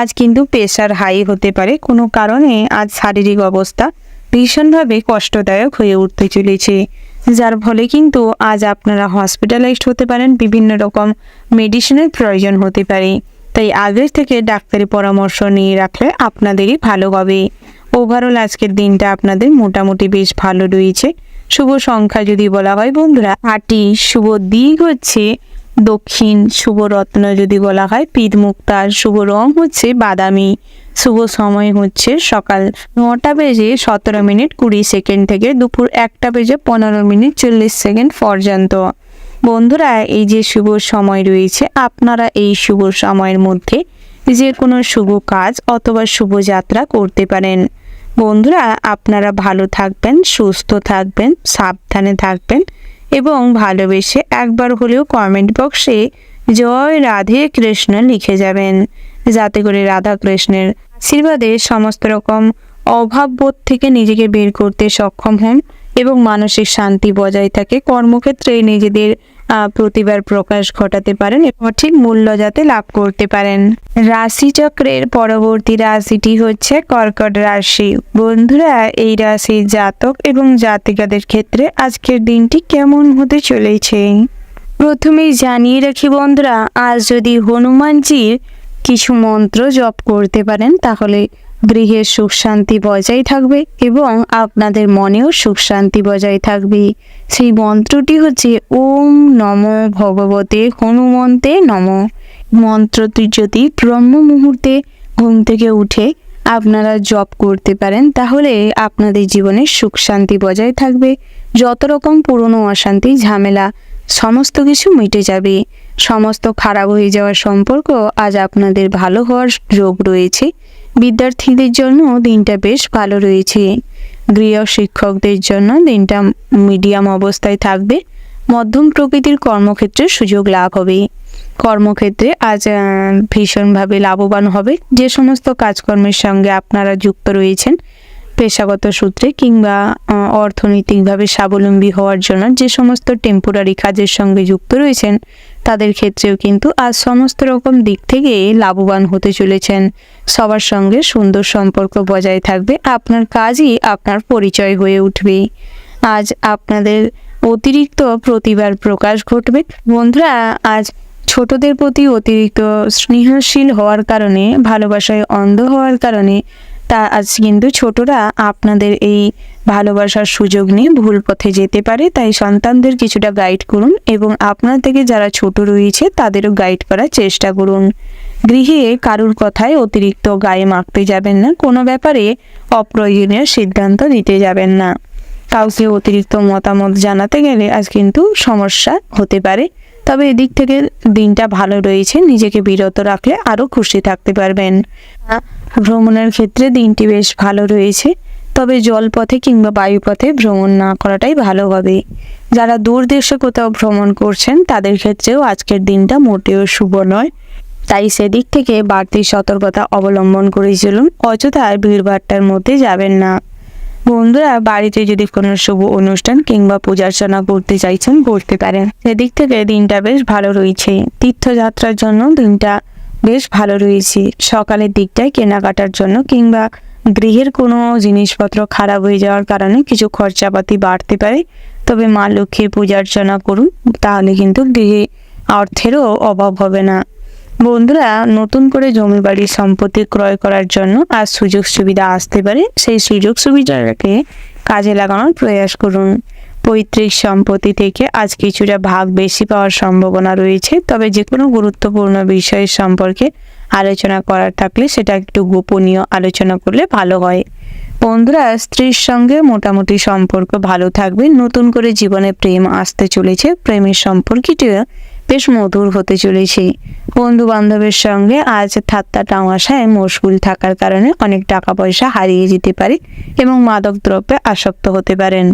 আজ কিন্তু প্রেশার হাই হতে পারে। কোনো কারণে আজ শারীরিক অবস্থা ভীষণভাবে কষ্টদায়ক হয়ে উঠতে চলেছে, যার ফলে কিন্তু আজ আপনারা হসপিটালাইজড হতে পারেন। বিভিন্ন রকম মেডিসিনের প্রয়োজন হতে পারে, তাই আগের থেকে ডাক্তারি পরামর্শ নিয়ে রাখলে আপনাদেরই ভালো হবে। ওভারঅল আজকের দিনটা আপনাদের মোটামুটি বেশ ভালো রয়েছে। শুভ সংখ্যা যদি বলা হয় বন্ধুরা 8টি, শুভ দিক হচ্ছে দক্ষিণ, শুভ রত্ন যদি বলা হয় পিত মুক্তার, শুভ রং হচ্ছে বাদামি, শুভ সময় হচ্ছে সকাল 9টা বেজে 17 মিনিট 20 সেকেন্ড থেকে দুপুর 1টা বেজে 15 মিনিট 40 সেকেন্ড পর্যন্ত। বন্ধুরা, এই যে শুভ সময় রয়েছে, আপনারা এই শুভ সময়ের মধ্যে যে কোনো শুভ কাজ অথবা শুভ যাত্রা করতে পারেন। বন্ধুরা, আপনারা ভালো থাকবেন, সুস্থ থাকবেন, সাবধানে থাকবেন এবং ভালোবেসে একবার হলেও কমেন্ট বক্সে জয় রাধে কৃষ্ণ লিখে যাবেন, যাতে করে রাধা কৃষ্ণের আশীর্বাদে সমস্ত রকম অভাববোধ থেকে নিজেকে বের করতে সক্ষম হন এবং মানসিক শান্তি বজায় থাকে। কর্মক্ষেত্রে নিজেদের প্রতিভার প্রকাশ ঘটাতে পারেন এবং সঠিক মূল্য যাতে লাভ করতে পারেন। রাশিচক্রের পরবর্তী রাশিটি হচ্ছে কর্কট রাশি। বন্ধুরা, এই রাশির জাতক এবং জাতিকাদের ক্ষেত্রে আজকের দিনটি কেমন হতে চলেছে প্রথমেই জানিয়ে রাখি বন্ধুরা, আজ যদি হনুমানজির কিছু মন্ত্র জপ করতে পারেন তাহলে গৃহের সুখ শান্তি বজায় থাকবে এবং আপনাদের মনেও সুখ শান্তি বজায় থাকবে। সেই মন্ত্রটি হচ্ছে ওম নমো ভগবতে হনুমন্তে নমঃ। মন্ত্রটি যদি ব্রহ্ম মুহূর্তে ঘুম থেকে উঠে আপনারা জপ করতে পারেন তাহলে আপনাদের জীবনে সুখ শান্তি বজায় থাকবে। যত রকম পুরনো অশান্তি ঝামেলা সমস্ত কিছু মিটে যাবে। সমস্ত খারাপ হয়ে যাওয়ার সম্পর্ক আজ আপনাদের ভালো হওয়ার যোগ রয়েছে। বিদ্যার্থীদের জন্য দিনটা বেশ ভালো রয়েছে। গৃহ শিক্ষকদের জন্য দিনটা মিডিয়াম অবস্থায় থাকবে। মধ্যম প্রকৃতির কর্মক্ষেত্রে সুযোগ লাভ হবে। কর্মক্ষেত্রে আজ ভীষণভাবে লাভবান হবে। যে সমস্ত কাজকর্মের সঙ্গে আপনারা যুক্ত রয়েছেন পেশাগত সূত্রে কিংবা অর্থনৈতিকভাবে স্বাবলম্বী হওয়ার জন্য যে সমস্ত টেম্পোরারি কাজের সঙ্গে যুক্ত রয়েছেন তাদের ক্ষেত্রেও কিন্তু আজ সমস্ত রকম দিক থেকে লাভবান হতে চলেছেন। সবার সঙ্গে সুন্দর সম্পর্ক বজায় থাকবে। আপনার কাজই আপনার পরিচয় হয়ে উঠবে। আজ আপনাদের অতিরিক্ত প্রতিভার প্রকাশ ঘটবে। বন্ধুরা, আজ ছোটদের প্রতি অতিরিক্ত স্নেহশীল হওয়ার কারণে, ভালোবাসায় অন্ধ হওয়ার কারণে আজ কিন্তু ছোটরা আপনাদের এই ভালোবাসার সুযোগ নিয়ে ভুল পথে যেতে পারে। তাই সন্তানদের কিছুটা গাইড করুন এবং আপনার থেকে যারা ছোট রয়েছে তাদেরও গাইড করার চেষ্টা করুন। গৃহে কারুর কথায় অতিরিক্ত গায়ে মাখতে যাবেন না। কোনো ব্যাপারে অপ্রয়োজনীয় সিদ্ধান্ত নিতে যাবেন না। কাউকে অতিরিক্ত মতামত জানাতে গেলে আজ কিন্তু সমস্যা হতে পারে। তবে এদিক থেকে দিনটা ভালো রয়েছে। নিজেকে বিরত রাখলে আরও খুশি থাকতে পারবেন। ভ্রমণের ক্ষেত্রে দিনটি বেশ ভালো রয়েছে। তবে জলপথে কিংবা বায়ুপথে ভ্রমণ না করাটাই ভালো হবে। যারা দূর দেশে কোথাও ভ্রমণ করছেন তাদের ক্ষেত্রেও আজকের দিনটা মোটেও শুভ নয়। তাই সেদিক থেকে বাড়তি সতর্কতা অবলম্বন করে চলুন। অযথা ভিড়ভাট্টার মধ্যে যাবেন না। বন্ধুরা, বাড়িতে যদি কোনো শুভ অনুষ্ঠান কিংবা পূজার্চনা করতে চাইছেন করতে পারেন। সেদিক থেকে দিনটা বেশ ভালো রয়েছে। তীর্থযাত্রার জন্য দিনটা বেশ ভালো রয়েছে। সকালের দিকটায় কেনাকাটার জন্য কিংবা গৃহের কোনো জিনিসপত্র খারাপ হয়ে যাওয়ার কারণে কিছু খরচাপাতি বাড়তে পারে। তবে মা লক্ষ্মীর পূজার্চনা করুন, তাহলে কিন্তু গৃহে অর্থেরও অভাব হবে না। বন্ধুরা, নতুন করে জমি বাড়ির সম্পত্তি ক্রয় করার জন্য আজ সুযোগ সুবিধা আসতে পারে। সেই সুযোগ সুবিধাটাকে কাজে লাগানোর প্রয়াস করুন। পৈতৃক সম্পত্তি থেকে আজ কিছুটা ভাগ বেশি পাওয়ার সম্ভাবনা রয়েছে। তবে যে কোনো গুরুত্বপূর্ণ বিষয়ের সম্পর্কে আলোচনা করার থাকলে সেটা একটু গোপনীয় আলোচনা করলে ভালো হয়। বন্ধুরা, স্ত্রীর সঙ্গে মোটামুটি সম্পর্ক ভালো থাকবে। নতুন করে জীবনে প্রেম আসতে চলেছে। প্রেমের সম্পর্কটি বেশ মধুর হতে চলেছে। বন্ধু বান্ধবের সঙ্গে আজ ঠাট্টা তামাশায় মশগুল থাকার কারণে অনেক টাকা পয়সা হারিয়ে যেতে পারে এবং মাদক দ্রব্যে আসক্ত হতে পারেন।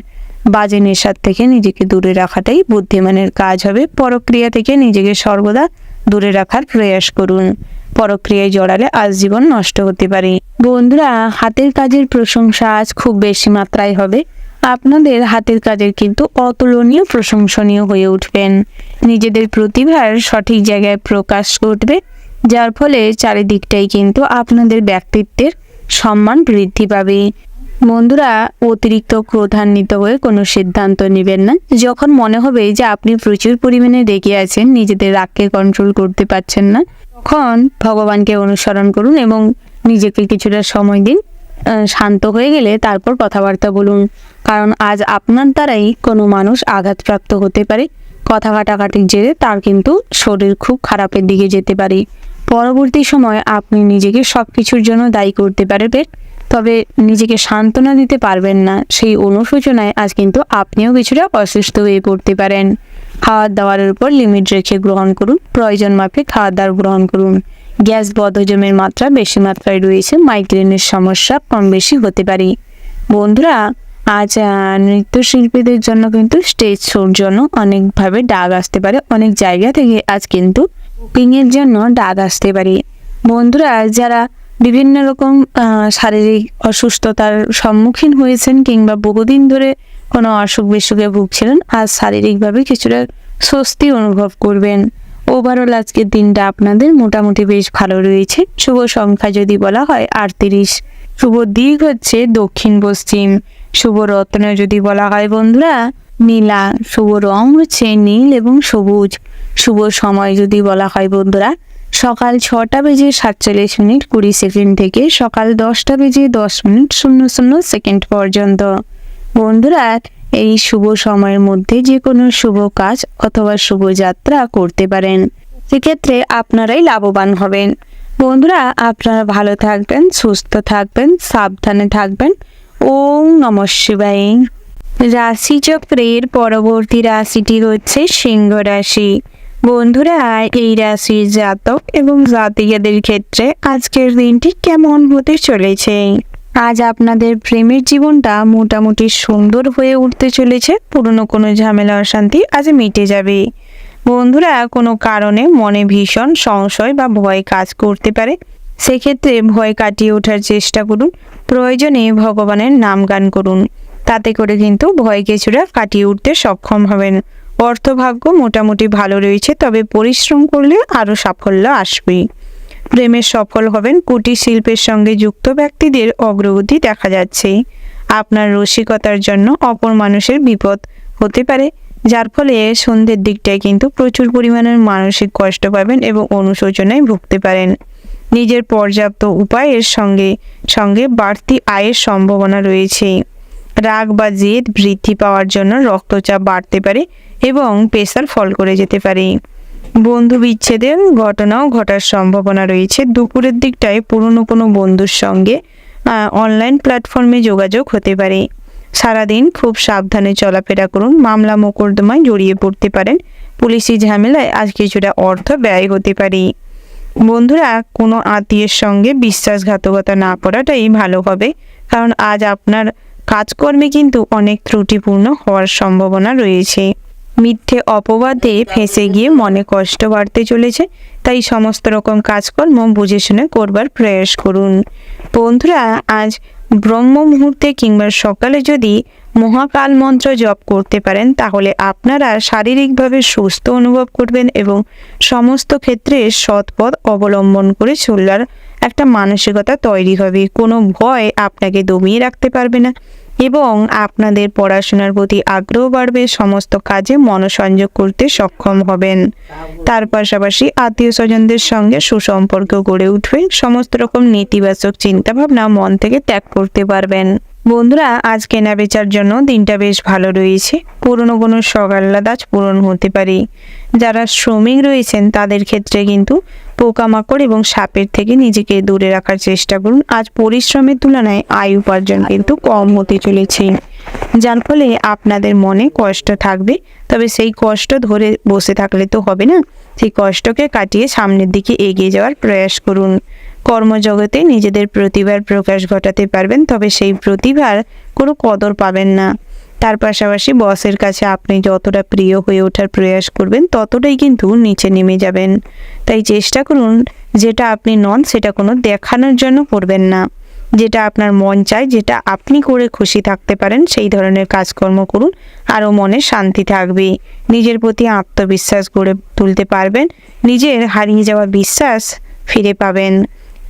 বাজে নেশার থেকে নিজেকে দূরে রাখাটাই বুদ্ধিমানের কাজ হবে। পরক্রিয়া থেকে নিজেকে সর্বদা দূরে রাখার প্রয়াস করুন। পরক্রিয়ায় জড়ালে আজ জীবন নষ্ট হতে পারে। বন্ধুরা, হাতের কাজের প্রশংসা আজ খুব বেশি মাত্রায় হবে। আপনাদের হাতের কাজের কিন্তু অতুলনীয় প্রশংসনীয় হয়ে উঠবেন। নিজেদের প্রতিভার সঠিক জায়গায় প্রকাশ ঘটবে, যার ফলে চারিদিকটাই কিন্তু আপনাদের ব্যক্তিত্বের সম্মান বৃদ্ধি পাবে। বন্ধুরা, অতিরিক্ত ক্রোধান্বিত হয়ে কোনো সিদ্ধান্ত নেবেন না। যখন মনে হবে যে আপনি প্রচুর পরিমাণে রেগে আছেন, নিজেদের রাগকে কন্ট্রোল করতে পারছেন না, তখন ভগবানকে অনুসরণ করুন এবং নিজেকে কিছুটা সময় দিন। শান্ত হয়ে গেলে তারপর কথাবার্তা বলুন। কারণ আজ আপনার দ্বারাই কোনো মানুষ আঘাতপ্রাপ্ত হতে পারে। কথা কাটাকাটির জেরে তার কিন্তু শরীর খুব খারাপের দিকে যেতে পারে। পরবর্তী সময় আপনি নিজেকে সব কিছুর জন্য দায়ী করতে পারবেন, তবে নিজেকে সান্ত্বনা দিতে পারবেন না। সেই অনুশোচনায় আজ কিন্তু আপনিও কিছুটা অসুস্থ হয়ে পড়তে পারেন। খাওয়ার দাওয়ারের উপর লিমিট রেখে গ্রহণ করুন। প্রয়োজন মাফিক খাওয়ার দাওয়ার গ্রহণ করুন। গ্যাস বদহজমের মাত্রা বেশি মাত্রায় রয়েছে। মাইগ্রেনের সমস্যা কম বেশি হতে পারে। বন্ধুরা, আজ নৃত্যশিল্পীদের জন্য কিন্তু স্টেজ শোর জন্য অনেকভাবে ডাক আসতে পারে, অনেক জায়গা থেকে আজ কিন্তু বুকিংয়ের জন্য ডাক আসতে পারে। বন্ধুরা, যারা বিভিন্ন রকম শারীরিক অসুস্থতার সম্মুখীন হয়েছেন কিংবা বহুদিন ধরে কোনো অসুখ বিসুখে ভুগছিলেন, আজ শারীরিকভাবে কিছুটা স্বস্তি অনুভব করবেন। ওভারঅল আজকের দিনটা আপনাদের মোটামুটি বেশ ভালো রয়েছে। শুভ সংখ্যা যদি বলা হয় 38, শুভ দিক হচ্ছে দক্ষিণ পশ্চিম, শুভ রত্ন যদি বলা হয় বন্ধুরা নীলা, শুভ রং হচ্ছে নীল এবং সবুজ, শুভ সময় যদি বলা হয় বন্ধুরা সকাল 6:47:20 থেকে সকাল 10:10:00 পর্যন্ত। বন্ধুরা, এই শুভ সময়ের মধ্যে যে কোনো শুভ কাজ অথবা শুভ যাত্রা করতে পারেন, সেক্ষেত্রে আপনারাই লাভবান হবেন। বন্ধুরা, আপনারা ভালো থাকবেন, সুস্থ থাকবেন, সাবধানে থাকবেন। ওম নমঃ শিবায়। রাশিচক্রের পরবর্তী রাশিটি হচ্ছে সিংহ রাশি। বন্ধুরা, এই রাশির জাতক এবং জাতিকাদের ক্ষেত্রে আজকের দিনটি কেমন হতে চলেছে? আজ আপনাদের প্রেমের জীবনটা মোটামুটি সুন্দর হয়ে উঠতে চলেছে। পুরনো কোনো ঝামেলা অশান্তি আজ মিটে যাবে। বন্ধুরা, কোনো কারণে মনে ভীষণ সংশয় বা ভয় কাজ করতে পারে, সেক্ষেত্রে ভয় কাটিয়ে ওঠার চেষ্টা করুন। প্রয়োজনে ভগবানের নাম গান করুন, তাতে করে কিন্তু ভয় কিছুটা কাটিয়ে উঠতে সক্ষম হবেন। অর্থভাগ্য মোটামুটি ভালো রয়েছে, তবে পরিশ্রম করলে আরও সাফল্য আসবে। প্রেমে সফল হবেন। কুটির শিল্পের সঙ্গে যুক্ত ব্যক্তিদের অগ্রগতি দেখা যাচ্ছে। আপনার রসিকতার জন্য অপর মানুষের বিপদ হতে পারে, যার ফলে সন্ধ্যের দিকটায় কিন্তু প্রচুর পরিমাণের মানসিক কষ্ট পাবেন এবং অনুশোচনায় ভুগতে পারেন। নিজের পর্যাপ্ত উপায়ের সঙ্গে সঙ্গে বাড়তি আয়ের সম্ভাবনা রয়েছে। রাগ বা জেদ বৃদ্ধি পাওয়ার জন্য রক্তচাপ বাড়তে পারে এবং প্রেসার ফল করে যেতে পারে। বন্ধু বিচ্ছেদের ঘটনাও ঘটার সম্ভাবনা রয়েছে। দুপুরের দিকটায় পুরনো কোনো বন্ধুর সঙ্গে অনলাইন প্ল্যাটফর্মে যোগাযোগ হতে পারে। সারাদিন খুব সাবধানে চলাফেরা করুন। মামলা মোকদ্দমায় জড়িয়ে পড়তে পারেন। পুলিশি ঝামেলায় আজ কিছুটা অর্থ ব্যয় হতে পারে। বন্ধুরা, কোনো আত্মীয়ের সঙ্গে বিশ্বাসঘাতকতা না করাটাই ভালো হবে, কারণ আজ আপনার কাজকর্মে কিন্তু অনেক ত্রুটিপূর্ণ হওয়ার সম্ভাবনা রয়েছে। মিথ্যে অপবাদে ফেঁসে গিয়ে মনে কষ্ট বাড়তে চলেছে, তাই সমস্ত রকম কাজকর্ম বুঝে শুনে করবার প্রয়াস করুন। বন্ধুরা, আজ ব্রহ্ম মুহূর্তে কিংবা সকালে যদি মহাকাল মন্ত্র জপ করতে পারেন, তাহলে আপনারা শারীরিকভাবে সুস্থ অনুভব করবেন এবং সমস্ত ক্ষেত্রে সৎ পথ অবলম্বন করে চলার একটা মানসিকতা তৈরি হবে। কোনো ভয় আপনাকে দমিয়ে রাখতে পারবে না এবং আপনাদের পড়াশোনার প্রতি আগ্রহ বাড়বে। সমস্ত কাজে মনোসংযোগ করতে সক্ষম হবেন। তার পাশাপাশি আত্মীয় স্বজনদের সঙ্গে সুসম্পর্ক গড়ে উঠবে। সমস্ত রকম নেতিবাচক চিন্তাভাবনা মন থেকে ত্যাগ করতে পারবেন। বন্ধুরা, আজ কেনা বেচার জন্য দিনটা বেশ ভালো রয়েছে। পুরনো কোনো শখ-আহ্লাদ আজ পূরণ হতে পারে। যারা শ্রমিক রয়েছেন তাদের ক্ষেত্রে কিন্তু পোকামাকড় এবং সাপের থেকে নিজেকে দূরে রাখার চেষ্টা করুন। আজ পরিশ্রমের তুলনায় আয় উপার্জন কিন্তু কম হতে চলেছে, যার ফলে আপনাদের মনে কষ্ট থাকবে। তবে সেই কষ্ট ধরে বসে থাকলে তো হবে না, সেই কষ্টকে কাটিয়ে সামনের দিকে এগিয়ে যাওয়ার প্রয়াস করুন। কর্মজগতে নিজেদের প্রতিভার প্রকাশ ঘটাতে পারবেন, তবে সেই প্রতিভার কোনো কদর পাবেন না। তার পাশাপাশি বসের কাছে আপনি যতটা প্রিয় হয়ে ওঠার প্রয়াস করবেন, ততটাই কিন্তু নিচে নেমে যাবেন। তাই চেষ্টা করুন যেটা আপনি নন সেটা কোনো দেখানোর জন্য করবেন না। যেটা আপনার মন চায়, যেটা আপনি করে খুশি থাকতে পারেন, সেই ধরনের কাজকর্ম করুন। আরও মনে শান্তি থাকবে। নিজের প্রতি আত্মবিশ্বাস গড়ে তুলতে পারবেন। নিজের হারিয়ে যাওয়া বিশ্বাস ফিরে পাবেন।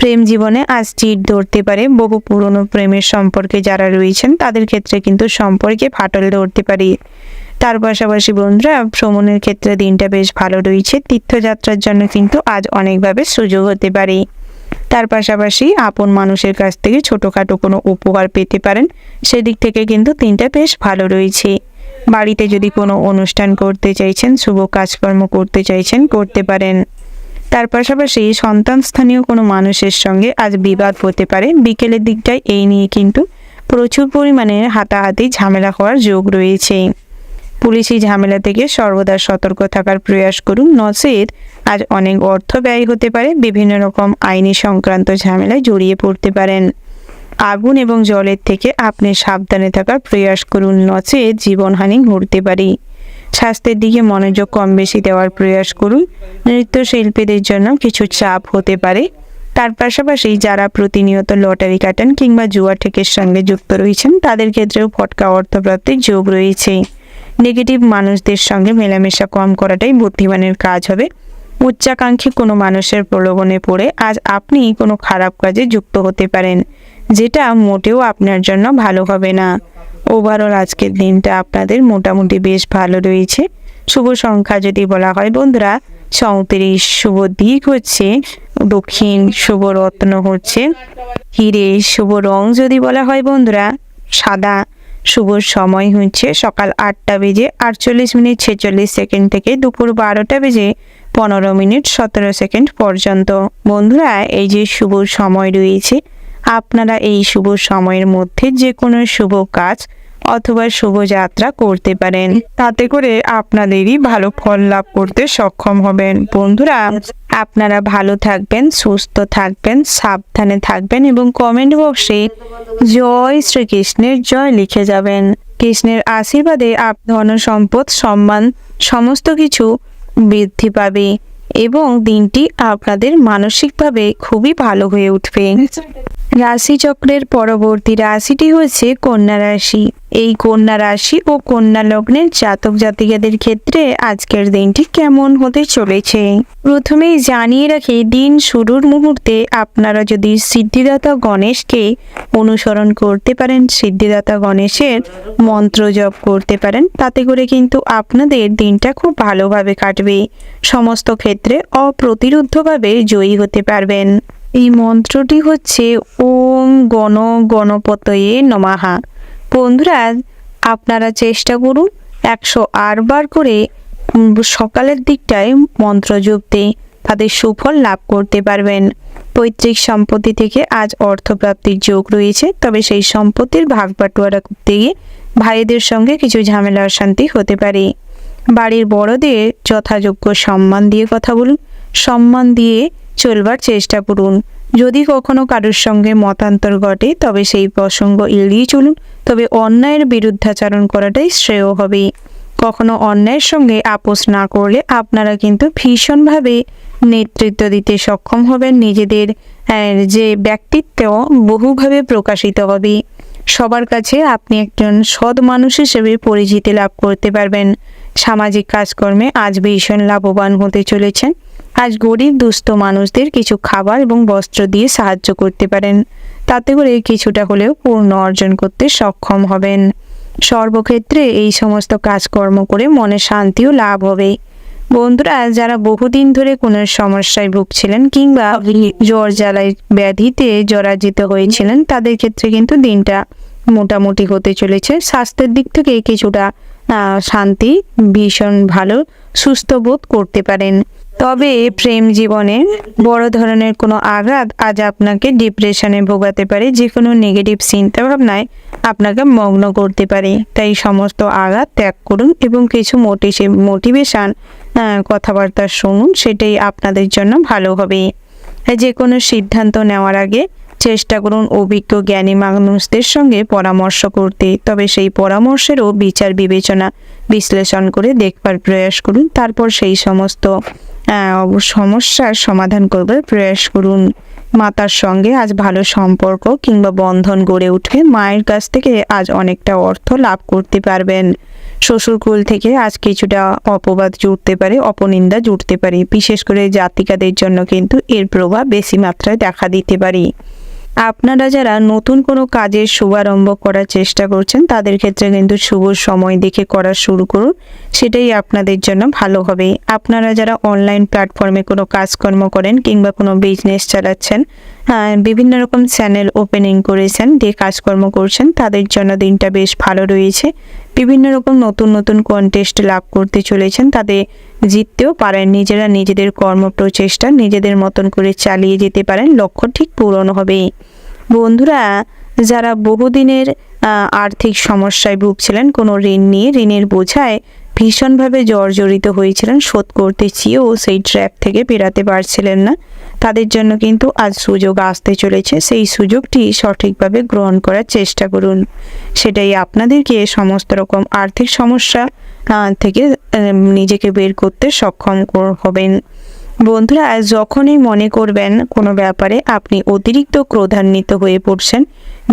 প্রেম জীবনে আজ চিট ধরতে পারে। বহু পুরনো প্রেমের সম্পর্কে যারা রয়েছেন তাদের ক্ষেত্রে কিন্তু সম্পর্কে ফাটল ধরতে পারে। তার পাশাপাশি বন্ধুরা, ভ্রমণের ক্ষেত্রে দিনটা বেশ ভালো রয়েছে। তীর্থযাত্রার জন্য কিন্তু আজ অনেকভাবে সুযোগ হতে পারে। তার পাশাপাশি আপন মানুষের কাছ থেকে ছোটোখাটো কোনো উপহার পেতে পারেন। সেদিক থেকে কিন্তু দিনটা বেশ ভালো রয়েছে। বাড়িতে যদি কোনো অনুষ্ঠান করতে চাইছেন, শুভ কাজকর্ম করতে চাইছেন, করতে পারেন। তার পাশাপাশি সন্তান স্থানীয় কোনো মানুষের সঙ্গে আজ বিবাদ হতে পারে। বিকেলের দিকটায় এই নিয়ে কিন্তু প্রচুর পরিমাণে হাতাহাতি ঝামেলা হওয়ার যোগ রয়েছে। পুলিশি ঝামেলা থেকে সর্বদা সতর্ক থাকার প্রয়াস করুন, নচেত আজ অনেক অর্থ ব্যয় হতে পারে। বিভিন্ন রকম আইনি সংক্রান্ত ঝামেলায় জড়িয়ে পড়তে পারেন। আগুন এবং জলের থেকে আপনি সাবধানে থাকার প্রয়াস করুন, নচেত জীবনহানি ঘটতে পারে। স্বাস্থ্যের দিকে মনোযোগ কম বেশি দেওয়ার প্রয়াস করুন। নৃত্যশিল্পীদের জন্য কিছু চাপ হতে পারে। তার পাশাপাশি যারা প্রতিনিয়ত লটারি কাটেন কিংবা জুয়া ঠেকের সঙ্গে যুক্ত রয়েছেন তাদের ক্ষেত্রেও ফটকা অর্থপ্রাপ্তির যোগ রয়েছে। নেগেটিভ মানুষদের সঙ্গে মেলামেশা কম করাটাই বুদ্ধিমানের কাজ হবে। উচ্চাকাঙ্ক্ষী কোনো মানুষের প্রলোভনে পড়ে আজ আপনি কোনো খারাপ কাজে যুক্ত হতে পারেন, যেটা মোটেও আপনার জন্য ভালো হবে না। ওভারঅল আজকের দিনটা আপনাদের মোটামুটি বেশ ভালো রয়েছে। শুভ সংখ্যা যদি বলা হয় বন্ধুরা 34, শুভ দিক হচ্ছে দক্ষিণ, শুভ রত্ন হচ্ছে হিরে, শুভ রং যদি বলা হয় বন্ধুরা সাদা, শুভ সময় হচ্ছে সকাল 8:48:46 থেকে দুপুর 12:15:17 পর্যন্ত। বন্ধুরা এই যে শুভ সময় রয়েছে, আপনারা এই শুভ সময়ের মধ্যে যে কোনো শুভ কাজ অথবা শুভযাত্রা করতে পারেন, তাতে করে আপনাদেরই ভালো ফল লাভ করতে সক্ষম হবেন। বন্ধুরা আপনারা ভালো থাকবেন, সুস্থ থাকবেন, সাবধানে থাকবেন এবং কমেন্ট বক্সে জয় শ্রীকৃষ্ণের জয় লিখে যাবেন। কৃষ্ণের আশীর্বাদে ধন সম্পদ সম্মান সমস্ত কিছু বৃদ্ধি পাবে এবং দিনটি আপনাদের মানসিকভাবে খুবই ভালো হয়ে উঠবে। রাশিচক্রের পরবর্তী রাশিটি হচ্ছে কন্যা রাশি। এই কন্যা রাশি ও কন্যা লগ্নের জাতক জাতিকাদের ক্ষেত্রে আজকের দিনটি কেমন হতে চলেছে প্রথমেই জানিয়ে রাখি, দিন শুরুর মুহূর্তে আপনারা যদি সিদ্ধিদাতা গণেশকে অনুসরণ করতে পারেন, সিদ্ধিদাতা গণেশের মন্ত্র জপ করতে পারেন, তাতে করে কিন্তু আপনাদের দিনটা খুব ভালোভাবে কাটবে। সমস্ত ক্ষেত্রে অপ্রতিরোধ্যভাবে জয়ী হতে পারবেন। এই মন্ত্রটি হচ্ছে ওম গণপতয়ে নমঃ। বন্ধুরা আপনারা চেষ্টা করুন 108 বার করে সকালের দিকটায় মন্ত্র জপতে, তাদের সুফল লাভ করতে পারবেন। পৈতৃক সম্পত্তি থেকে আজ অর্থপ্রাপ্তির যোগ রয়েছে, তবে সেই সম্পত্তির ভাগ বাটোয়ারা করতে গিয়ে ভাইদের সঙ্গে কিছু ঝামেলা অশান্তি হতে পারে। বাড়ির বড়দের যথাযোগ্য সম্মান দিয়ে কথা বলুন, সম্মান দিয়ে চলবার চেষ্টা করুন। যদি কখনো কারোর সঙ্গে মতান্তর ঘটে তবে সেই প্রসঙ্গ এড়িয়ে চলুন, তবে অন্যায়ের বিরুদ্ধাচরণ করাটাই শ্রেয় হবে। কখনো অন্যায়ের সঙ্গে আপোষ না করলে আপনারা কিন্তু ভীষণভাবে নেতৃত্ব দিতে সক্ষম হবেন। নিজেদের যে ব্যক্তিত্ব বহুভাবে প্রকাশিত হবে। সবার কাছে আপনি একজন সৎ মানুষ হিসেবে পরিচিতি লাভ করতে পারবেন। সামাজিক কাজকর্মে আজ ভীষণ লাভবান হতে চলেছেন। আজ গরিব দুস্থ মানুষদের কিছু খাবার এবং বস্ত্র দিয়ে সাহায্য করতে পারেন, তাতে করে কিছুটা হলেও পূর্ণ অর্জন করতে সক্ষম হবেন। সর্বক্ষেত্রে এই সমস্ত কাজকর্ম করে মনে শান্তিও লাভ হবে। বন্ধুরা যারা বহুদিন ধরে কোনো সমস্যায় ভুগছিলেন কিংবা জ্বর জ্বালায় ব্যাধিতে জরাজিত হয়েছিলেন, তাদের ক্ষেত্রে কিন্তু দিনটা মোটামুটি হতে চলেছে। স্বাস্থ্যের দিক থেকে কিছুটা শান্তি, ভীষণ ভালো সুস্থ বোধ করতে পারেন। তবে প্রেম জীবনে বড় ধরনের কোনো আঘাত আজ আপনাকে ডিপ্রেশনে ভোগাতে পারে, যে কোনো নেগেটিভ চিন্তাভাবনায় আপনাকে মগ্ন করতে পারে। তাই সমস্ত আঘাত ত্যাগ করুন এবং কিছু মোটিভেশন কথাবার্তা শুনুন, সেটাই আপনাদের জন্য ভালো হবে। যে কোনো সিদ্ধান্ত নেওয়ার আগে চেষ্টা করুন অভিজ্ঞ জ্ঞানী মানুষদের সঙ্গে পরামর্শ করতে, তবে সেই পরামর্শেরও বিচার বিবেচনা বিশ্লেষণ করে দেখবার প্রয়াস করুন। তারপর সেই সমস্ত সমস্যার সমাধান করবার প্রয়াস করুন। মাতার সঙ্গে আজ ভালো সম্পর্ক কিংবা বন্ধন গড়ে উঠবে। মায়ের কাছ থেকে আজ অনেকটা অর্থ লাভ করতে পারবেন। শ্বশুরকুল থেকে আজ কিছুটা অপবাদ জুড়তে পারে, অপনিন্দা জুড়তে পারে। বিশেষ করে জাতিকাদের জন্য কিন্তু এর প্রভাব বেশি মাত্রায় দেখা দিতে পারে। আপনারা যারা নতুন কোনো কাজের শুভারম্ভ করার চেষ্টা করছেন তাদের ক্ষেত্রে কিন্তু শুভ সময় দেখে করা শুরু করুন, সেটাই আপনাদের জন্য ভালো হবে। আপনারা যারা অনলাইন প্ল্যাটফর্মে কোনো কাজকর্ম করেন কিংবা কোনো বিজনেস চালাচ্ছেন, বিভিন্ন রকম চ্যানেল ওপেনিং করেছেন, দিয়ে কাজকর্ম করছেন, তাদের জন্য দিনটা বেশ ভালো রয়েছে। বিভিন্ন রকম নতুন নতুন কন্টেস্ট লাভ করতে চলেছেন, তাতে জিততেও পারেন। নিজেরা নিজেদের কর্মপ্রচেষ্টা নিজেদের মতন করে চালিয়ে যেতে পারেন, লক্ষ্য ঠিক পূরণ হবে। বন্ধুরা যারা বহুদিনের আর্থিক সমস্যায় ভুগছিলেন, কোনো ঋণ নিয়ে ঋণের বোঝায় ভীষণভাবে জর্জরিত হয়েছিলেন, শোধ করতে চেয়েও সেই ট্র্যাপ থেকে বেরাতে পারছিলেন না, তাদের জন্য কিন্তু আজ সুযোগ আসতে চলেছে। সেই সুযোগটি সঠিকভাবে গ্রহণ করার চেষ্টা করুন। সেটাই আপনাদেরকে সমস্ত রকম আর্থিক সমস্যা থেকে নিজেকে বের করতে সক্ষম হবেন। বন্ধুরা, যখনই মনে করবেন কোনো ব্যাপারে আপনি অতিরিক্ত ক্রোধান্বিত হয়ে পড়ছেন,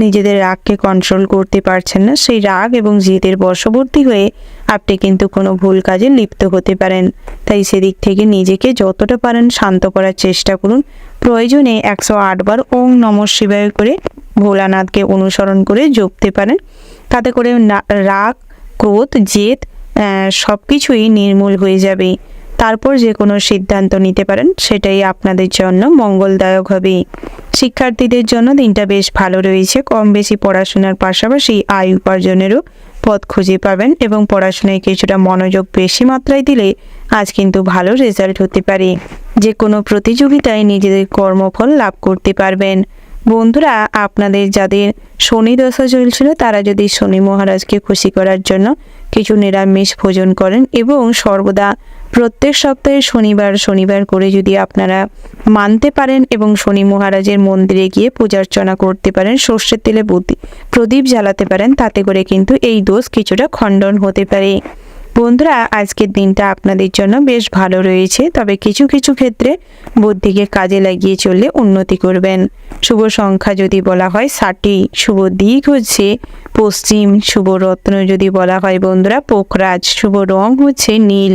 নিজেদের রাগকে কন্ট্রোল করতে পারছেন না, সেই রাগ এবং জেদের বশবর্তী হয়ে আপনি কিন্তু কোনো ভুল কাজে লিপ্ত হতে পারেন। তাই সেদিক থেকে নিজেকে যতটা পারেন শান্ত করার চেষ্টা করুন। প্রয়োজনে 108 বার ওম নমঃ শিবায় করে ভোলানাথকে অনুসরণ করে জপতে পারেন। তাতে করে রাগ, ক্রোধ, জেদ সব কিছুই নির্মূল হয়ে যাবে। তারপর যে কোনো সিদ্ধান্ত নিতে পারেন, সেটাই আপনাদের জন্য মঙ্গলদায়ক হবে। শিক্ষার্থীদের জন্য দিনটা বেশ ভালো রয়েছে। কম বেশি পড়াশোনার পাশাপাশি আয় উপার্জনেরও পথ খুঁজে পাবেন এবং পড়াশোনায় কিছুটা মনোযোগ বেশি মাত্রায় দিলে আজ কিন্তু ভালো রেজাল্ট হতে পারে। যে কোনো প্রতিযোগিতায় নিজেদের কর্মফল লাভ করতে পারবেন। বন্ধুরা, আপনাদের যাদের শনি দশা চলছিল তারা যদি শনি মহারাজকে খুশি করার জন্য কিছু নিরামিষ ভোজন করেন এবং সর্বদা প্রত্যেক সপ্তাহে শনিবার করে যদি আপনারা মানতে পারেন এবং শনি মহারাজের মন্দিরে গিয়ে পূজার্চনা করতে পারেন, সর্ষের তেলে প্রদীপ জ্বালাতে পারেন, তাতে করে কিন্তু এই দোষ কিছুটা খণ্ডন হতে পারে। বন্ধুরা, আজকের দিনটা আপনাদের জন্য বেশ ভালো রয়েছে, তবে কিছু কিছু ক্ষেত্রে বুদ্ধিকে কাজে লাগিয়ে চললে উন্নতি করবেন। শুভ সংখ্যা যদি বলা হয় 60, শুভ দিক হচ্ছে পশ্চিম, শুভ রত্ন যদি বলা হয় বন্ধুরা পোখরাজ, শুভ রং হচ্ছে নীল,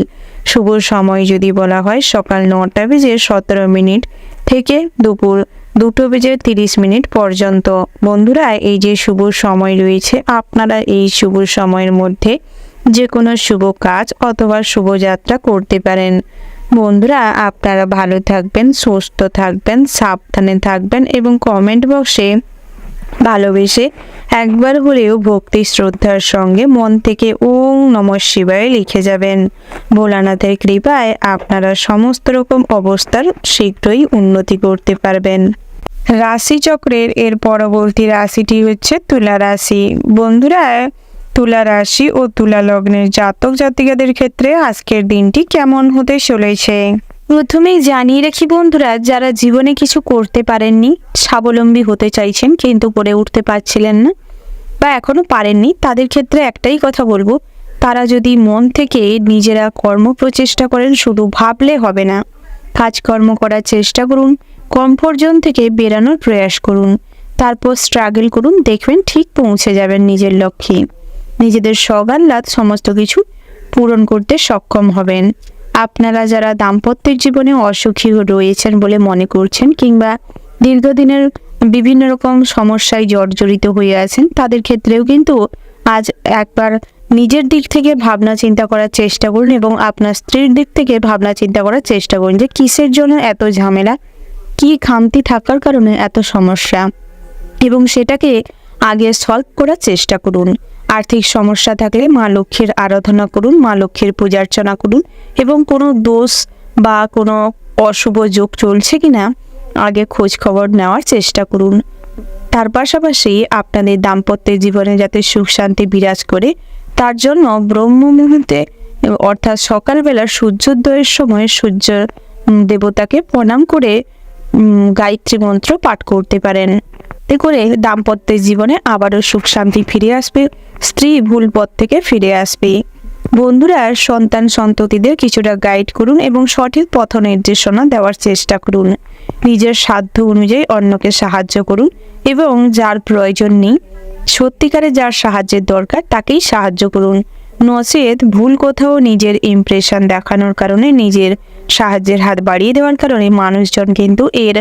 শুভ সময় যদি বলা হয় সকাল 9টা বেজে 17 মিনিট থেকে দুপুর 2টো বেজে 30 মিনিট পর্যন্ত। বন্ধুরা, এই যে শুভ সময় রয়েছে, আপনারা এই শুভ সময়ের মধ্যে যে কোনো শুভ কাজ অথবা শুভযাত্রা করতে পারেন। বন্ধুরা, আপনারা ভালো থাকবেন, সুস্থ থাকবেন, সাবধানে থাকবেন এবং কমেন্ট বক্সে ভালোবেসে একবার হলেও ভক্তি শ্রদ্ধার সঙ্গে মন থেকে ওম নমঃ শিবায় লিখে যাবেন। ভোলানাথের কৃপায় আপনারা সমস্ত রকম অবস্থার শীঘ্রই উন্নতি করতে পারবেন। রাশিচক্রের এর পরবর্তী রাশিটি হচ্ছে তুলা রাশি। বন্ধুরা, তুলা রাশি ও তুলা লগ্নের জাতক জাতিকাদের ক্ষেত্রে আজকের দিনটি কেমন হতে চলেছে? প্রথমেই জানিয়ে রাখি বন্ধুরা, যারা জীবনে কিছু করতে পারেননি, স্বাবলম্বী হতে চাইছেন কিন্তু করে উঠতে পারছিলেন না বা এখনো পারেননি, তাদের ক্ষেত্রে একটাই কথা বলবো, তারা যদি মন থেকে নিজেরা কর্ম প্রচেষ্টা করেন, শুধু ভাবলে হবে না, কাজকর্ম করার চেষ্টা করুন, কমফোর্ট জোন থেকে বেরানোর প্রয়াস করুন, তারপর স্ট্রাগল করুন, দেখবেন ঠিক পৌঁছে যাবেন নিজের লক্ষ্যে। নিজেদের শখ আহ্লাদ সমস্ত কিছু পূরণ করতে সক্ষম হবেন। আপনারা যারা দাম্পত্যের জীবনে অসুখী রয়েছেন বলে মনে করছেন কিংবা দীর্ঘদিনের বিভিন্ন রকম সমস্যায় জর্জরিত হয়ে আছেন, তাদের ক্ষেত্রেও কিন্তু আজ একবার নিজের দিক থেকে ভাবনা চিন্তা করার চেষ্টা করুন এবং আপনার স্ত্রীর দিক থেকে ভাবনা চিন্তা করার চেষ্টা করুন যে কিসের জন্য এত ঝামেলা, কি খামতি থাকার কারণে এত সমস্যা, এবং সেটাকে আগে সলভ করার চেষ্টা করুন। আর্থিক সমস্যা থাকলে মা লক্ষ্মীর আরাধনা করুন, মা লক্ষ্মীর পূজার্চনা করুন এবং কোনো দোষ বা কোনো অশুভ যোগ চলছে কিনা আগে খোঁজ খবর নেওয়ার চেষ্টা করুন। তার পাশাপাশি আপনাদের দাম্পত্যের জীবনে যাতে সুখ শান্তি বিরাজ করে, তার জন্য ব্রহ্ম মুহূর্তে অর্থাৎ সকালবেলা সূর্যোদয়ের সময় সূর্য দেবতাকে প্রণাম করে গায়ত্রী মন্ত্র পাঠ করতে পারেন। এতে করে দাম্পত্যের জীবনে আবারও সুখ শান্তি ফিরে আসবে, স্ত্রী ভুল পথ থেকে ফিরে আসবে। বন্ধুরা, সন্তান সন্ততিদের কিছুটা গাইড করুন এবং সঠিক পথ নির্দেশনা দেওয়ার চেষ্টা করুন। নিজের সাধ্য অনুযায়ী অন্যকে সাহায্য করুন এবং যার প্রয়োজন নেই, সত্যিকারে যার সাহায্যের দরকার তাকেই সাহায্য করুন। নচেত ভুল কোথাও নিজের ইমপ্রেশন দেখানোর কারণে, নিজের সাহায্যের হাত বাড়িয়ে দেওয়ার কারণে মানুষজন কিন্তু এর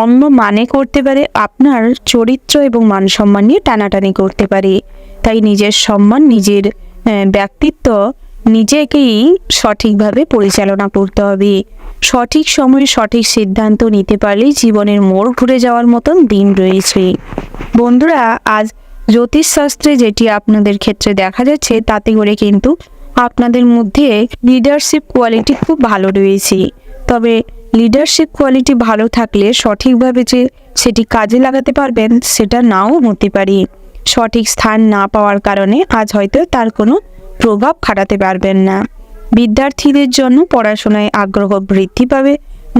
অন্য মানে করতে পারে, আপনার চরিত্র এবং মান সম্মান নিয়ে টানাটানি করতে পারে। তাই নিজের সম্মান, নিজের ব্যক্তিত্ব নিজেকেই সঠিকভাবে পরিচালনা করতে হবে। সঠিক সময়ে সঠিক সিদ্ধান্ত নিতে পারলেই জীবনের মোড় ঘুরে যাওয়ার মতন দিন রয়েছে। বন্ধুরা, আজ জ্যোতিষশাস্ত্রে যেটি আপনাদের ক্ষেত্রে দেখা যাচ্ছে, তাতে করে কিন্তু আপনাদের মধ্যে লিডারশিপ কোয়ালিটি খুব ভালো রয়েছে। তবে লিডারশিপ কোয়ালিটি ভালো থাকলে সঠিকভাবে যে সেটি কাজে লাগাতে পারবেন সেটা নাও হতে পারে। সঠিক স্থান না পাওয়ার কারণে আজ হয়তো তার কোনো প্রভাব খাটাতে পারবেন না। বিদ্যার্থীদের জন্য পড়াশোনায় আগ্রহ বৃদ্ধি পাবে।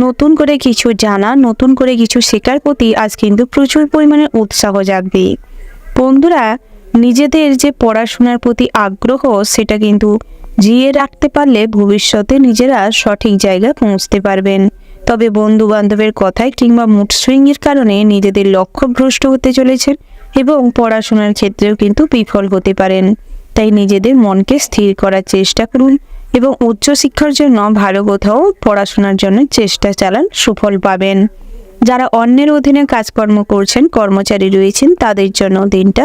নতুন করে কিছু জানা, নতুন করে কিছু শেখার প্রতি আজ কিন্তু প্রচুর পরিমাণে উৎসাহ জাগবে। বন্ধুরা, নিজেদের যে পড়াশোনার প্রতি আগ্রহ সেটা কিন্তু জিয়ে রাখতে পারলে ভবিষ্যতে নিজেরা সঠিক জায়গায় পৌঁছতে পারবেন। তবে বন্ধু বান্ধবের কথায় কিংবা মুড সুইংয়ের কারণে নিজেদের লক্ষ্য ভ্রষ্ট হতে চলেছেন এবং পড়াশোনার ক্ষেত্রেও কিন্তু বিফল হতে পারেন। তাই নিজেদের মনকে স্থির করার চেষ্টা করুন এবং উচ্চশিক্ষার জন্য ভালো কোথাও পড়াশোনার জন্য চেষ্টা চালান, সুফল পাবেন। যারা অন্যের অধীনে কাজকর্ম করছেন, কর্মচারী রয়েছেন, তাদের জন্য দিনটা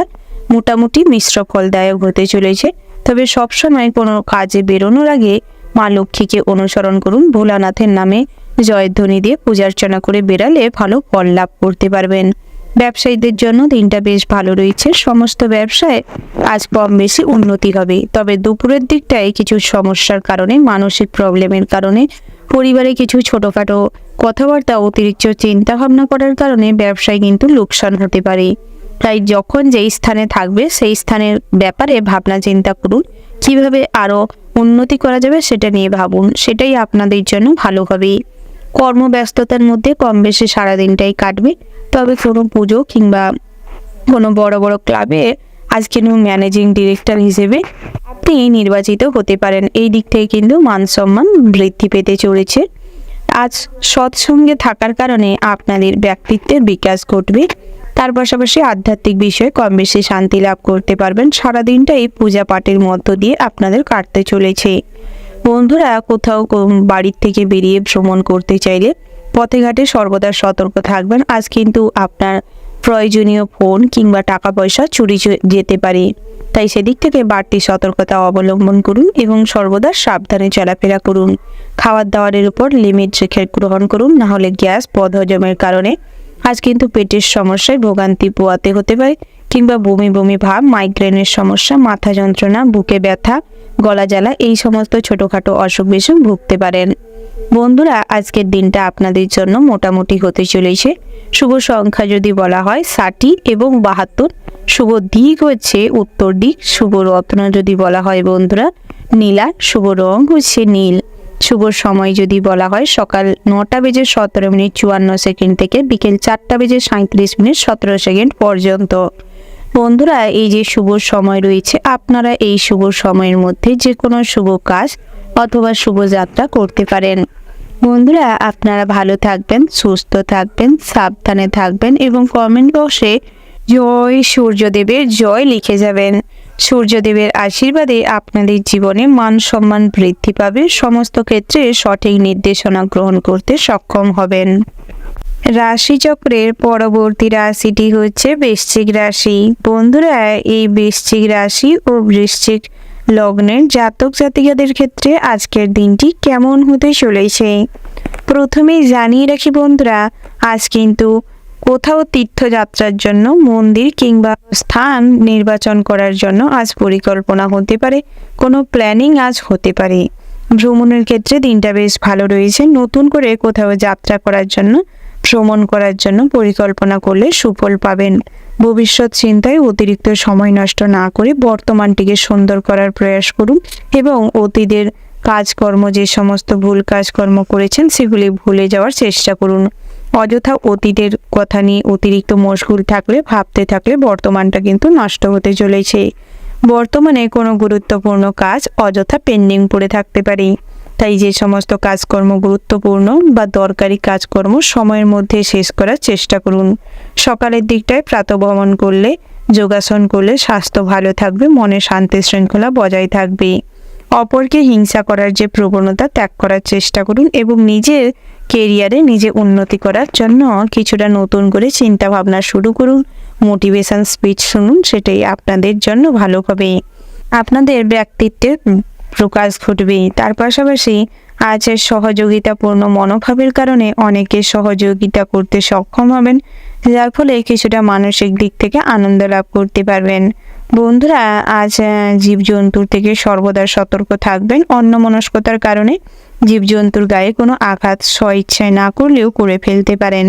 মোটামুটি মিশ্র ফলদায়ক হতে চলেছে। তবে সবসময় কোনো কাজে বেরোনোর আগে মা লক্ষ্মীকে অনুসরণ করুন। ভোলানাথের নামে জয়ধ্বনি দিয়ে পূজার্চনা করে বেরালে ভালো ফল লাভ করতে পারবেন। ব্যবসায়ীদের জন্য দিনটা বেশ ভালো রয়েছে। সমস্ত ব্যবসায় আজ কম বেশি উন্নতি হবে। তবে দুপুরের দিকটায় কিছু সমস্যার কারণে, মানসিক প্রবলেমের কারণে, পরিবারে কিছু ছোটোখাটো কথাবার্তা, অতিরিক্ত চিন্তা ভাবনা করার কারণে ব্যবসায় কিন্তু লোকসান হতে পারে। তাই যখন যেই স্থানে থাকবে সেই স্থানের ব্যাপারে ভাবনা চিন্তা করুন, কিভাবে আরও উন্নতি করা যাবে সেটা নিয়ে ভাবুন, সেটাই আপনাদের জন্য ভালো হবে। কর্মব্যস্ততার মধ্যে কম বেশি সারাদিনটাই কাটবে। তবে কোনো পুজো কিংবা কোনো বড় বড় ক্লাবে আজকে ম্যানেজিং ডিরেক্টর হিসেবে আপনি নির্বাচিত হতে পারেন। এই দিক থেকে কিন্তু মান সম্মান বৃদ্ধি পেতে চলেছে। আজ সৎসঙ্গে থাকার কারণে আপনাদের ব্যক্তিত্বের বিকাশ ঘটবে। তার পাশাপাশি আধ্যাত্মিক বিষয়ে কম বেশি শান্তি লাভ করতে পারবেন। সারাদিনটাই পূজা পাঠের মধ্য দিয়ে আপনাদের কাটতে চলেছে। বন্ধুরা, কোথাও বাড়ির থেকে বেরিয়ে ভ্রমণ করতে চাইলে পথে ঘাটে সর্বদা সতর্ক থাকবেন। আজ কিন্তু আপনার প্রয়োজনীয় ফোন কিংবা টাকা পয়সা চুরি যেতে পারে। তাই সেদিক থেকে বাড়তি সতর্কতা অবলম্বন করুন এবং সর্বদা সাবধানে চলাফেরা করুন। খাবার দাবারের উপর লিমিট রেখে গ্রহণ করুন, না হলে গ্যাস, বদহজমের কারণে আজ কিন্তু পেটের সমস্যায় ভোগান্তি পোয়াতে হতে পারে কিংবা বমি বমি ভাব, মাইগ্রেনের সমস্যা, মাথা যন্ত্রণা, বুকে ব্যথা, গলা জ্বালা, এই সমস্ত ছোটোখাটো অসুখ বিসুখ ভুগতে পারেন। বন্ধুরা, আজকের দিনটা আপনাদের জন্য মোটামুটি হতে চলেছে। শুভ সংখ্যা যদি বলা হয় 60 এবং 72। শুভ দিক হচ্ছে উত্তর দিক। শুভ রত্ন যদি বলা হয় বন্ধুরা নীলা। শুভ রং হচ্ছে নীল। শুভ সময় যদি বলা হয় সকাল 9:17:54 থেকে বিকেল 4:37:17 পর্যন্ত। বন্ধুরা, এই যে শুভ সময় রয়েছে, আপনারা এই শুভ সময়ের মধ্যে যে কোনো শুভ কাজ অথবা শুভযাত্রা করতে পারেন। বন্ধুরা, আপনারা ভালো থাকবেন, সুস্থ থাকবেন, সাবধানে থাকবেন এবং কমেন্ট বক্সে জয় সূর্যদেবের জয় লিখে যাবেন। সূর্যদেবের আশীর্বাদে আপনাদের জীবনে মান সম্মান বৃদ্ধি পাবে। সমস্ত ক্ষেত্রে সঠিক নির্দেশনা গ্রহণ করতে সক্ষম হবেন। রাশিচক্রের পরবর্তী রাশিটি হচ্ছে বৃশ্চিক রাশি। বন্ধুরা, এই বৃশ্চিক রাশি ও বৃশ্চিক লগ্নের জাতক জাতিকাদের ক্ষেত্রে আজকের দিনটি কেমন হতে চলেছে প্রথমেই জানিয়ে রাখি বন্ধুরা, আজ কিন্তু কোথাও তীর্থযাত্রার জন্য মন্দির কিংবা স্থান নির্বাচন করার জন্য আজ পরিকল্পনা হতে পারে, কোনো প্ল্যানিং আজ হতে পারে। ভ্রমণের ক্ষেত্রে দিনটা বেশ ভালো রয়েছে। নতুন করে কোথাও যাত্রা করার জন্য, ভ্রমণ করার জন্য পরিকল্পনা করলে সুফল পাবেন। ভবিষ্যৎ চিন্তায় অতিরিক্ত সময় নষ্ট না করে বর্তমানটিকে সুন্দর করার প্রয়াস করুন এবং অতীতের কাজকর্ম, যে সমস্ত ভুল কাজকর্ম করেছেন সেগুলি ভুলে যাওয়ার চেষ্টা করুন। অযথা অতীতের কথা নিয়ে অতিরিক্ত মশগুল থাকলে, ভাবতে থাকলে বর্তমানটা কিন্তু নষ্ট হতে চলেছে। বর্তমানে কোনো গুরুত্বপূর্ণ কাজ অযথা পেন্ডিং পড়ে থাকতে পারে। তাই যে সমস্ত কাজকর্ম গুরুত্বপূর্ণ বা দরকারি কাজকর্ম সময়ের মধ্যে শেষ করার চেষ্টা করুন। সকালের দিকটায় প্রাতঃভ্রমণ করলে, যোগাসন করলে স্বাস্থ্য ভালো থাকবে, মনে শান্তি শৃঙ্খলা বজায় থাকবে। অপরকে হিংসা করার যে প্রবণতা ত্যাগ করার চেষ্টা করুন এবং নিজের কেরিয়ারে নিজে উন্নতি করার জন্য কিছুটা নতুন করে চিন্তা ভাবনা শুরু করুন। মোটিভেশন স্পিচ শুনুন, সেটাই আপনাদের জন্য ভালো হবে। আপনাদের ব্যক্তিত্বের প্রকাশ ঘটবে। তার পাশাপাশি আজ সহযোগিতাপূর্ণ মনোভাবের কারণে অনেকে সহযোগিতা করতে সক্ষম হবেন, যার ফলে কিছুটা মানসিক দিক থেকে আনন্দ লাভ করতে পারবেন। বন্ধুরা, আজ জীবজন্তুর থেকে সর্বদা সতর্ক থাকবেন। অন্যমনস্কতার কারণে জীবজন্তুর গায়ে কোনো আঘাত স্বইচ্ছায় না করলেও করে ফেলতে পারেন,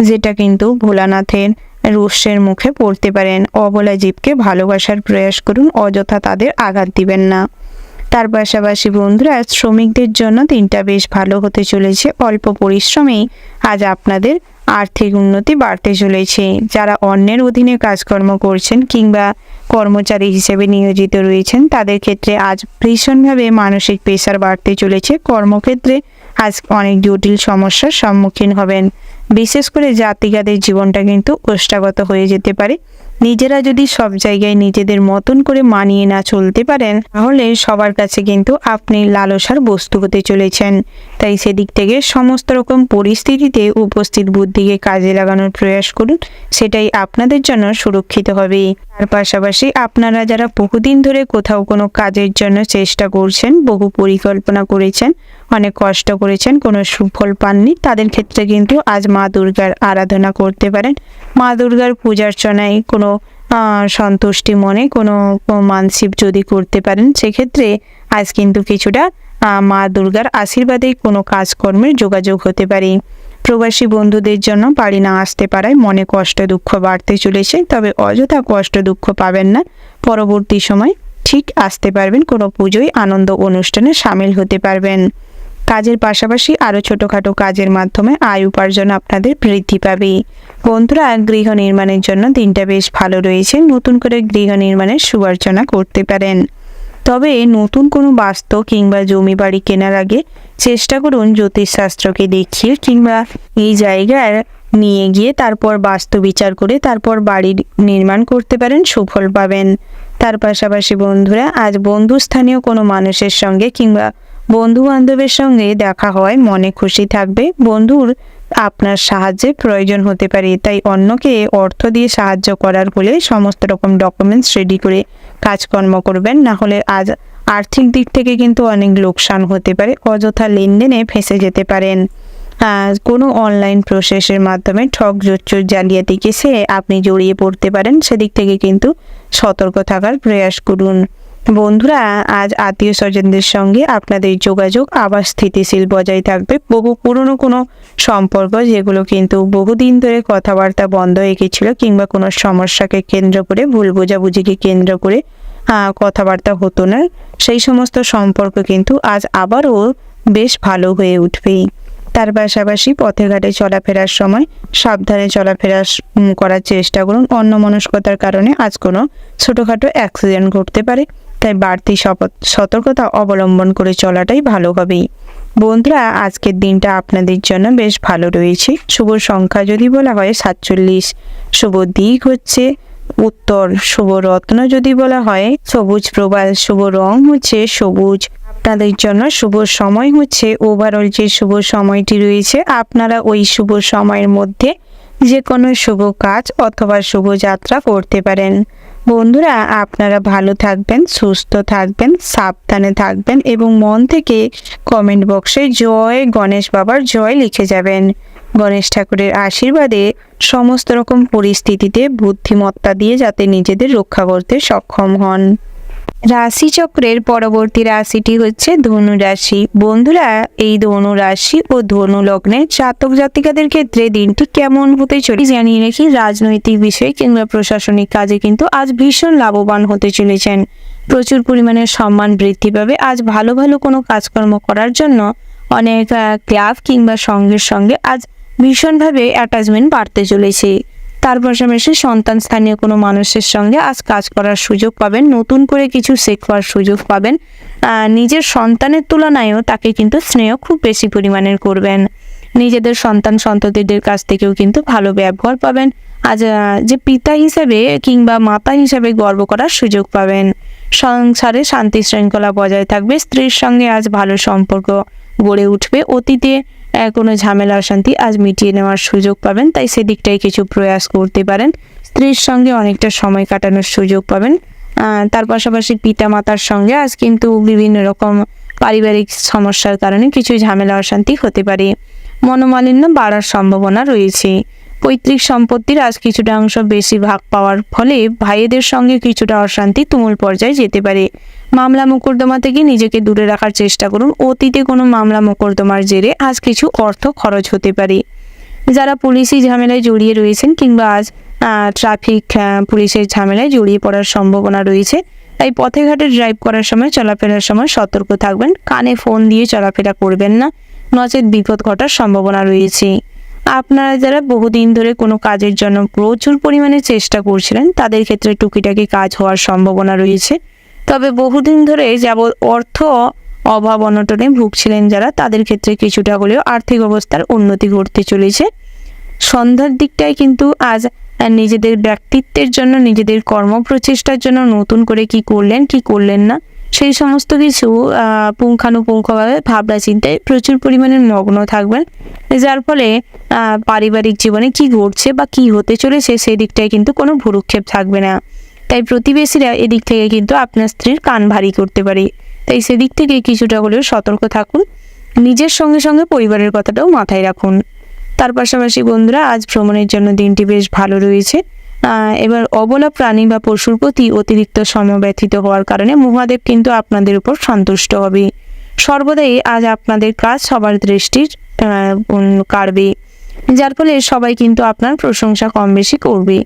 যেটা কিন্তু ভোলানাথের রোষের মুখে পড়তে পারেন। অবলা জীবকে ভালোবাসার প্রয়াস করুন, অযথা তাদের আঘাত দিবেন না। তার পাশাপাশি বন্ধুরা, শ্রমিকদের জন্য দিনটা বেশ ভালো হতে চলেছে। অল্প পরিশ্রমেই আজ আপনাদের আর্থিক উন্নতি বাড়তে চলেছে। যারা অন্যের অধীনে কাজকর্ম করছেন কিংবা কর্মচারী হিসেবে নিয়োজিত রয়েছেন, তাদের ক্ষেত্রে আজ ভীষণভাবে মানসিক প্রেশার বাড়তে চলেছে। কর্মক্ষেত্রে আজ অনেক জটিল সমস্যার সম্মুখীন হবেন। বিশেষ করে জাতিগাদের জীবনটা কিন্তু ওষ্ঠাগত হয়ে যেতে পারে। নিজেরা যদি সব জায়গায় নিজেদের মতন করে মানিয়ে না চলতে পারেন, তাহলে সবার কাছে কিন্তু আপনি লালসার বস্তু হতে চলেছেন। তাই সেদিক থেকে সমস্ত রকম পরিস্থিতিতে উপস্থিত বুদ্ধিকে কাজে লাগানোর প্রয়াস করুন, সেটাই আপনাদের জন্য সুরক্ষিত হবে। তার পাশাপাশি আপনারা যারা বহুদিন ধরে কোথাও কোনো কাজের জন্য চেষ্টা করছেন, বহু পরিকল্পনা করেছেন, অনেক কষ্ট করেছেন, কোনো সুফল পাননি, তাদের ক্ষেত্রে কিন্তু আজ মা দুর্গার আরাধনা করতে পারেন। মা দুর্গার পূজার্চনায় কোনো সন্তুষ্টি মনে কোনো মানসিক যদি করতে পারেন, সেক্ষেত্রে আজ কিন্তু কিছুটা মা দুর্গার আশীর্বাদে কোনো কাজকর্মের যোগাযোগ হতে পারে। প্রবাসী বন্ধুদের জন্য বাড়ি না আসতে পারায় মনে কষ্ট দুঃখ বাড়তে চলেছে, তবে অযথা কষ্ট দুঃখ পাবেন না। পরবর্তী সময় ঠিক আসতে পারবেন, কোনো পুজোয় আনন্দ অনুষ্ঠানে সামিল হতে পারবেন। কাজের পাশাপাশি আরও ছোটোখাটো কাজের মাধ্যমে আয় উপার্জন আপনাদের বৃদ্ধি পাবে। বন্ধুরা, গৃহ নির্মাণের জন্য দিনটা বেশ ভালো রয়েছে। নতুন করে গৃহ নির্মাণের শুভার্চনা করতে পারেন। তবে নতুন কোনো বাস্তু কিংবা জমি বাড়ি কেনার আগে চেষ্টা করুন জ্যোতিষশাস্ত্রকে দেখিয়ে কিংবা এই জায়গায় নিয়ে গিয়ে তারপর বাস্তু বিচার করে তারপর বাড়ি নির্মাণ করতে পারেন, সুফল পাবেন। তার পাশাপাশি বন্ধুরা, আজ বন্ধুস্থানীয় কোনো মানুষের সঙ্গে কিংবা বন্ধু বান্ধবের সঙ্গে দেখা হয়, মনে খুশি থাকবে। বন্ধুর আপনার সাহায্যের প্রয়োজন হতে পারে, তাই অন্যকে অর্থ দিয়ে সাহায্য করার হলে সমস্ত রকম ডকুমেন্টস রেডি করে কাজকর্ম করবেন, না হলে আজ আর্থিক দিক থেকে কিন্তু অনেক লোকসান হতে পারে। অযথা লেনদেনে ফেঁসে যেতে পারেন। কোনো অনলাইন প্রসেসের মাধ্যমে ঠক জোচ্চুর জালিয়াতি কেসে আপনি জড়িয়ে পড়তে পারেন, সেদিক থেকে কিন্তু সতর্ক থাকার প্রয়াস করুন। বন্ধুরা, আজ আত্মীয় স্বজনদের সঙ্গে আপনাদের যোগাযোগ আবার স্থিতিশীল বজায় থাকবে। বহু পুরনো কোনো সম্পর্ক যেগুলো কিন্তু বহুদিন ধরে কথাবার্তা বন্ধ হয়ে গেছিল কিংবা কোনো সমস্যাকে কেন্দ্র করে, ভুল বোঝাবুঝিকে কেন্দ্র করে কথাবার্তা হতো না, সেই সমস্ত সম্পর্ক কিন্তু আজ আবারও বেশ ভালো হয়ে উঠবে। তার পাশাপাশি পথে ঘাটে চলাফেরার সময় সাবধানে চলাফেরা করার চেষ্টা করুন। অন্যমনস্কতার কারণে আজ কোনো ছোটোখাটো অ্যাক্সিডেন্ট ঘটতে পারে, তাই বাড়তি সতর্কতা অবলম্বন করে চলাটাই ভালো হবে। বন্ধুরা, আজকের দিনটা আপনাদের জন্য বেশ ভালো রয়েছে। শুভ সংখ্যা যদি বলা হয় 47, শুভ দিক হচ্ছে উত্তর, শুভ রত্ন যদি বলা হয় সবুজ প্রবাল, শুভ রং হচ্ছে সবুজ। আপনাদের জন্য শুভ সময় হচ্ছে ওভারঅল যে শুভ সময়টি রয়েছে, আপনারা ওই শুভ সময়ের মধ্যে যে কোনো শুভ কাজ অথবা শুভ যাত্রা করতে পারেন। বন্ধুরা, আপনারা ভালো থাকবেন, সুস্থ থাকবেন, সাবধানে থাকবেন এবং মন থেকে কমেন্ট বক্সে জয় গণেশ বাবার জয় লিখে যাবেন। গণেশ ঠাকুরের আশীর্বাদে সমস্ত রকম পরিস্থিতিতে বুদ্ধিমত্তা দিয়ে যাতে নিজেদের রক্ষা করতে সক্ষম হন। রাশিচক্রের পরবর্তী রাশিটি হচ্ছে ধনু রাশি। বন্ধুরা, এই ধনু রাশি ও ধনু লগ্নের জাতক জাতিকাদের ক্ষেত্রে দিনটি কেমন হতে চলে জানিয়ে রেখি। রাজনৈতিক বিষয় কিংবা প্রশাসনিক কাজে কিন্তু আজ ভীষণ লাভবান হতে চলেছেন। প্রচুর পরিমাণে সম্মান বৃদ্ধি পাবে। আজ ভালো ভালো কোনো কাজকর্ম করার জন্য অনেক ক্লাব কিংবা সঙ্গের সঙ্গে আজ ভীষণভাবে অ্যাটাচমেন্ট বাড়তে চলেছে। তার পাশাপাশি সন্তান স্থানীয় কোনো মানুষের সঙ্গে আজ কাজ করার সুযোগ পাবেন, নতুন করে কিছু শেখার সুযোগ পাবেন। নিজের সন্তানের তুলনায়ও তাকে কিন্তু স্নেহ খুব বেশি পরিমাণের করবেন। নিজেদের সন্তান সন্ততিদের কাছ থেকেও কিন্তু ভালো ব্যবহার পাবেন। আজ যে পিতা হিসেবে কিংবা মাতা হিসেবে গর্ব করার সুযোগ পাবেন। সংসারে শান্তি শৃঙ্খলা বজায় থাকবে। স্ত্রীর সঙ্গে আজ ভালো সম্পর্ক গড়ে উঠবে। অতীতে কোনো ঝামেলা অশান্তি আজ মিটিয়ে নেওয়ার সুযোগ পাবেন, তাই সেদিকটাই কিছু প্রয়াস করতে পারেন। স্ত্রীর সঙ্গে অনেকটা সময় কাটানোর সুযোগ পাবেন। তার পাশাপাশি পিতা মাতার সঙ্গে আজ কিন্তু বিভিন্ন রকম পারিবারিক সমস্যার কারণে কিছু ঝামেলা অশান্তি হতে পারে। মনোমালিন্য বাড়ার সম্ভাবনা রয়েছে। পৈতৃক সম্পত্তির আজ কিছুটা অংশ বেশি ভাগ পাওয়ার ফলে ভাইদের সঙ্গে কিছুটা অশান্তি তুমুল পর্যায়ে যেতে পারে। মামলা মোকদ্দমা থেকে নিজেকে দূরে রাখার চেষ্টা করুন। অতীতে কোনো মামলা মোকদ্দমার জেরে আজ কিছু অর্থ খরচ হতে পারে। যারা পুলিশি ঝামেলায় জড়িয়ে রয়েছেন কিংবা আজ ট্রাফিক পুলিশের ঝামেলায় জড়িয়ে পড়ার সম্ভাবনা রয়েছে, তাই পথে ঘাটে ড্রাইভ করার সময়, চলাফেরার সময় সতর্ক থাকবেন। কানে ফোন দিয়ে চলাফেরা করবেন না, নচেত বিপদ ঘটার সম্ভাবনা রয়েছে। আপনারা যারা বহুদিন ধরে কোনো কাজের জন্য প্রচুর পরিমাণে চেষ্টা করছিলেন, তাদের ক্ষেত্রে টুকিটাকি কাজ হওয়ার সম্ভাবনা রয়েছে। তবে বহুদিন ধরে যাবৎ অর্থ অভাব অনটনে ভুগছিলেন যারা, তাদের ক্ষেত্রে কিছুটা হলেও আর্থিক অবস্থার উন্নতি ঘটতে চলেছে। সন্ধ্যার দিকটায় কিন্তু আজ নিজেদের ব্যক্তিত্বের জন্য, নিজেদের কর্মপ্রচেষ্টার জন্য নতুন করে কি করলেন কি করলেন না, সেই সমস্ত কিছু পুঙ্খানুপুঙ্খভাবে ভাবনা চিন্তায় প্রচুর পরিমাণে মগ্ন থাকবেন, যার ফলে পারিবারিক জীবনে কি ঘটছে বা কি হতে চলেছে সেই দিকটায় কিন্তু কোনো ভ্রুক্ষেপ থাকবে না। তাই প্রতিবেশীরা এদিক থেকে কিন্তু আপনার স্ত্রীর কান ভারী করতে পারে। তাই সেদিক থেকে কিছুটা হলেও সতর্ক থাকুন। নিজের সঙ্গে সঙ্গে পরিবারের কথাটাও মাথায় রাখুন। তার পাশাপাশি বন্ধুরা, আজ ভ্রমণের জন্য দিনটি বেশ ভালো রয়েছে। এবার অবলা প্রাণী বা পশুর প্রতি অতিরিক্ত সময় ব্যতীত হওয়ার কারণে মহাদেব কিন্তু আপনাদের উপর সন্তুষ্ট হবে। সর্বদাই আজ আপনাদের কাজ সবার দৃষ্টির কাড়বে, যার ফলে সবাই কিন্তু আপনার প্রশংসা কম বেশি করবে।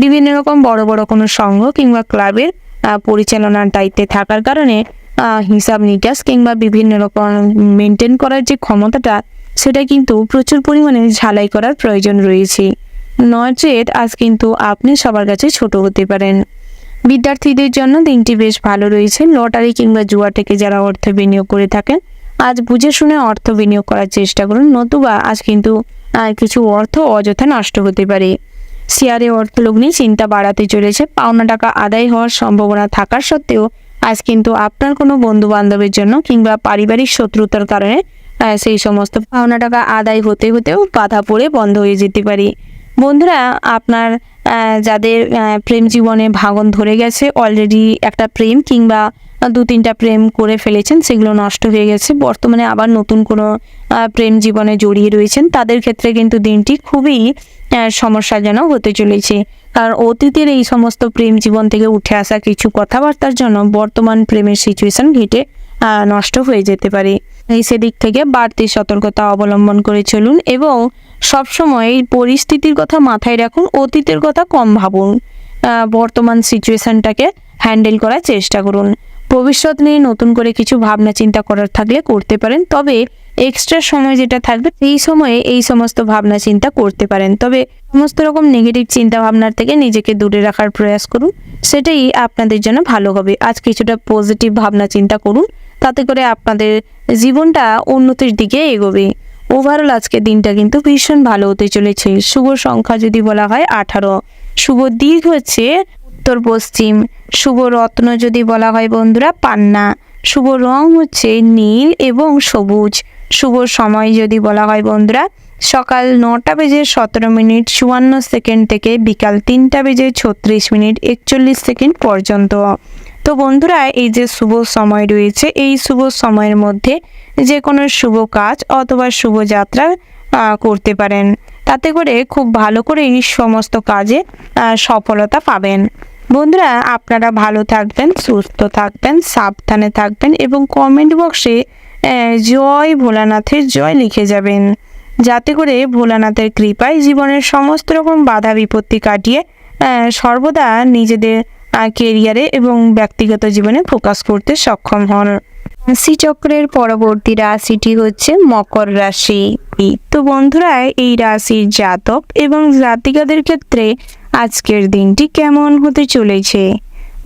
বিভিন্ন রকম বড় বড় কোনো সংঘ কিংবা ক্লাবের পরিচালনার দায়িত্বে থাকার কারণে হিসাব নিকাশ কিংবা বিভিন্ন রকম মেনটেন করার যে ক্ষমতাটা, সেটা কিন্তু প্রচুর পরিমাণে ঝালাই করার প্রয়োজন রয়েছে। নচেত আজ কিন্তু আপনি সবার কাছে ছোট হতে পারেন। বিদ্যার্থীদের জন্য দিনটি বেশ ভালো রয়েছে। লটারি কিংবা জুয়া থেকে যারা অর্থ বিনিয়োগ করে থাকেন, আজ বুঝে শুনে অর্থ বিনিয়োগ করার চেষ্টা করুন, নতুবা আজ কিন্তু কিছু অর্থ অযথা নষ্ট হতে পারে। শেয়ারে অর্থ লগ্নি চিন্তা বাড়াতে চলেছে। পাওনা টাকা আদায় হওয়ার সম্ভাবনা থাকার সত্ত্বেও আজ কিন্তু আপনার কোনো বন্ধু বান্ধবের জন্য কিংবা পারিবারিক শত্রুতার কারণে সেই সমস্ত পাওনা টাকা আদায় হতে হতেও বাধা পড়ে বন্ধ হয়ে যেতে পারে। বন্ধুরা, আপনার যাদের প্রেম জীবনে ভাঙন ধরে গেছে, অলরেডি একটা প্রেম কিংবা 2-3টা প্রেম করে ফেলেছেন, সেগুলো নষ্ট হয়ে গেছে, বর্তমানে আবার নতুন কোনো প্রেম জীবনে জড়িয়ে রয়েছেন, তাদের ক্ষেত্রে কিন্তু দিনটি খুবই সমস্যাজনক হতে চলেছে। কারণ অতীতের এই সমস্ত প্রেম জীবন থেকে উঠে আসা কিছু কথাবার্তার জন্য বর্তমান প্রেমের সিচুয়েশন ঘেটে নষ্ট হয়ে যেতে পারে। এই সেদিক থেকে বাড়তি সতর্কতা অবলম্বন করে চলুন এবং সবসময় এই পরিস্থিতির কথা মাথায় রাখুন, অতীতের কথা কম ভাবুন। বর্তমান সিচুয়েশনটাকে হ্যান্ডেল করার চেষ্টা করুন। ভবিষ্যৎ নিয়ে নতুন করে কিছু ভাবনা চিন্তা করার থাকলে করতে পারেন, তবে এক্সট্রা সময় যেটা থাকবে সেই সময়ে এই সমস্ত ভাবনা চিন্তা করতে পারেন। তবে সমস্ত রকম নেগেটিভ চিন্তা ভাবনার থেকে নিজেকে দূরে রাখার প্রয়াস করুন, সেটাই আপনাদের জন্য ভালো হবে। আজ কিছুটা পজিটিভ ভাবনা চিন্তা করুন, তাতে করে আপনাদের জীবনটা উন্নতির দিকে এগোবে। ওভারঅল আজকের দিনটা কিন্তু ভীষণ ভালো হতে চলেছে। শুভ সংখ্যা যদি বলা হয় 18, শুভ দিক হচ্ছে উত্তর পশ্চিম, শুভ রত্ন যদি বলা হয় বন্ধুরা পান্না, শুভ রং হচ্ছে নীল এবং সবুজ, শুভ সময় যদি বলা হয় বন্ধুরা সকাল 9:17:54 থেকে বিকাল 3:36:41 পর্যন্ত। তো বন্ধুরা, এই যে শুভ সময় রয়েছে, এই শুভ সময়ের মধ্যে যে কোনো শুভ কাজ অথবা শুভ যাত্রা করতে পারেন, তাতে করে খুব ভালো করে এই সমস্ত কাজে সফলতা পাবেন। বন্ধুরা, আপনারা ভালো থাকবেন, সুস্থ থাকবেন, সাবধানে থাকবেন এবং কমেন্ট বক্সে জয় ভোলানাথের জয় লিখে যাবেন, যাতে করে ভোলানাথের কৃপায় জীবনের সমস্ত রকম বাধা বিপত্তি কাটিয়ে সর্বদা নিজেদের কেরিয়ারে এবং ব্যক্তিগত জীবনে ফোকাস করতে সক্ষম হন। রাশিচক্রের পরবর্তী রাশিটি হচ্ছে মকর রাশি। তো বন্ধুরা, এই রাশির জাতক এবং জাতিকাদের ক্ষেত্রে আজকের দিনটি কেমন হতে চলেছে?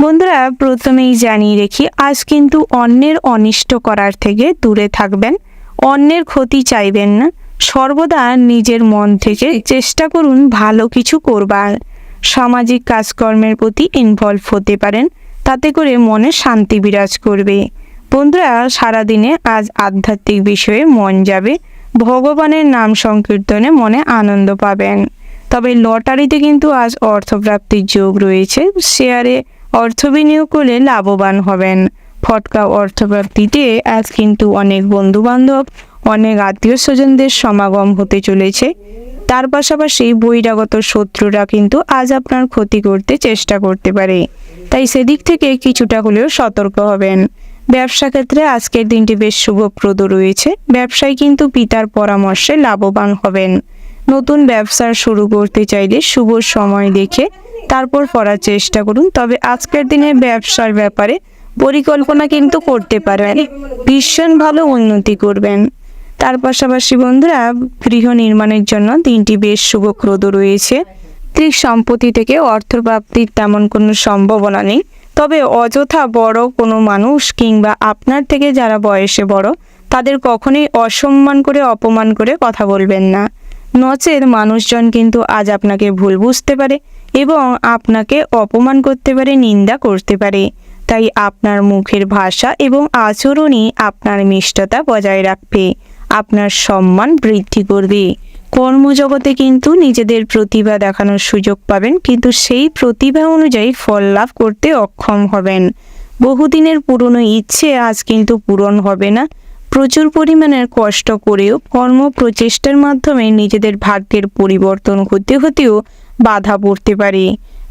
বন্ধুরা, প্রথমেই জানিয়ে রেখি, আজ কিন্তু অন্যের অনিষ্ট করার থেকে দূরে থাকবেন, অন্যের ক্ষতি চাইবেন না, সর্বদা নিজের মন থেকে চেষ্টা করুন ভালো কিছু করবার। সামাজিক কাজকর্মের প্রতি ইনভলভ হতে পারেন, তাতে করে মনে শান্তি বিরাজ করবে। বন্ধুরা, সারাদিনে আজ আধ্যাত্মিক বিষয়ে মন যাবে, ভগবানের নাম সংকীর্তনে মনে আনন্দ পাবেন। তবে লটারিতে কিন্তু আজ অর্থপ্রাপ্তির যোগ রয়েছে, শেয়ারে অর্থ বিনিয়োগ করলে লাভবান হবেন। ফটকা অর্থপ্রাপ্তিতে আজ কিন্তু অনেক বন্ধুবান্ধব, অনেক আত্মীয় স্বজনদের সমাগম হতে চলেছে। তার পাশাপাশি বহিরাগত শত্রুরা কিন্তু আজ আপনার ক্ষতি করতে চেষ্টা করতে পারে, তাই সেদিক থেকে কিছুটা হলেও সতর্ক হবেন। ব্যবসা ক্ষেত্রে আজকের দিনটি বেশ শুভপ্রদ রয়েছে, ব্যবসায় কিন্তু পিতার পরামর্শে লাভবান হবেন। নতুন ব্যবসা শুরু করতে চাইলে শুভ সময় দেখে তারপর করার চেষ্টা করুন। তবে আজকের দিনে ব্যবসার ব্যাপারে পরিকল্পনা কিন্তু করতে পারবেন, ভীষণ ভালো উন্নতি করবেন। তার পাশাপাশি বন্ধুরা, গৃহ নির্মাণের জন্য দিনটি বেশ শুভপ্রদ রয়েছে। ঠিক সম্পত্তি থেকে অর্থপ্রাপ্তির তেমন কোনো সম্ভাবনা নেই। তবে অযথা বড় কোনো মানুষ কিংবা আপনার থেকে যারা বয়সে বড় তাদের কখনোই অসম্মান করে অপমান করে কথা বলবেন না, নচেৎ মানুষজন কিন্তু আজ আপনাকে ভুল বুঝতে পারে এবং আপনাকে অপমান করতে পারে, নিন্দা করতে পারে। তাই আপনার মুখের ভাষা এবং আচরণই আপনার মিষ্টতা বজায় রাখবে, আপনার সম্মান বৃদ্ধি করবে। কর্মজগতে কিন্তু নিজেদের প্রতিভা দেখানোর সুযোগ পাবেন, কিন্তু সেই প্রতিভা অনুযায়ী ফল লাভ করতে অক্ষম হবেন। বহুদিনের পুরনো ইচ্ছে আজ কিন্তু পূরণ হবে না। প্রচুর পরিমাণের কষ্ট করেও কর্ম প্রচেষ্টার মাধ্যমে নিজেদের ভাগ্যের পরিবর্তন হতে হতেও বাধা পড়তে পারে।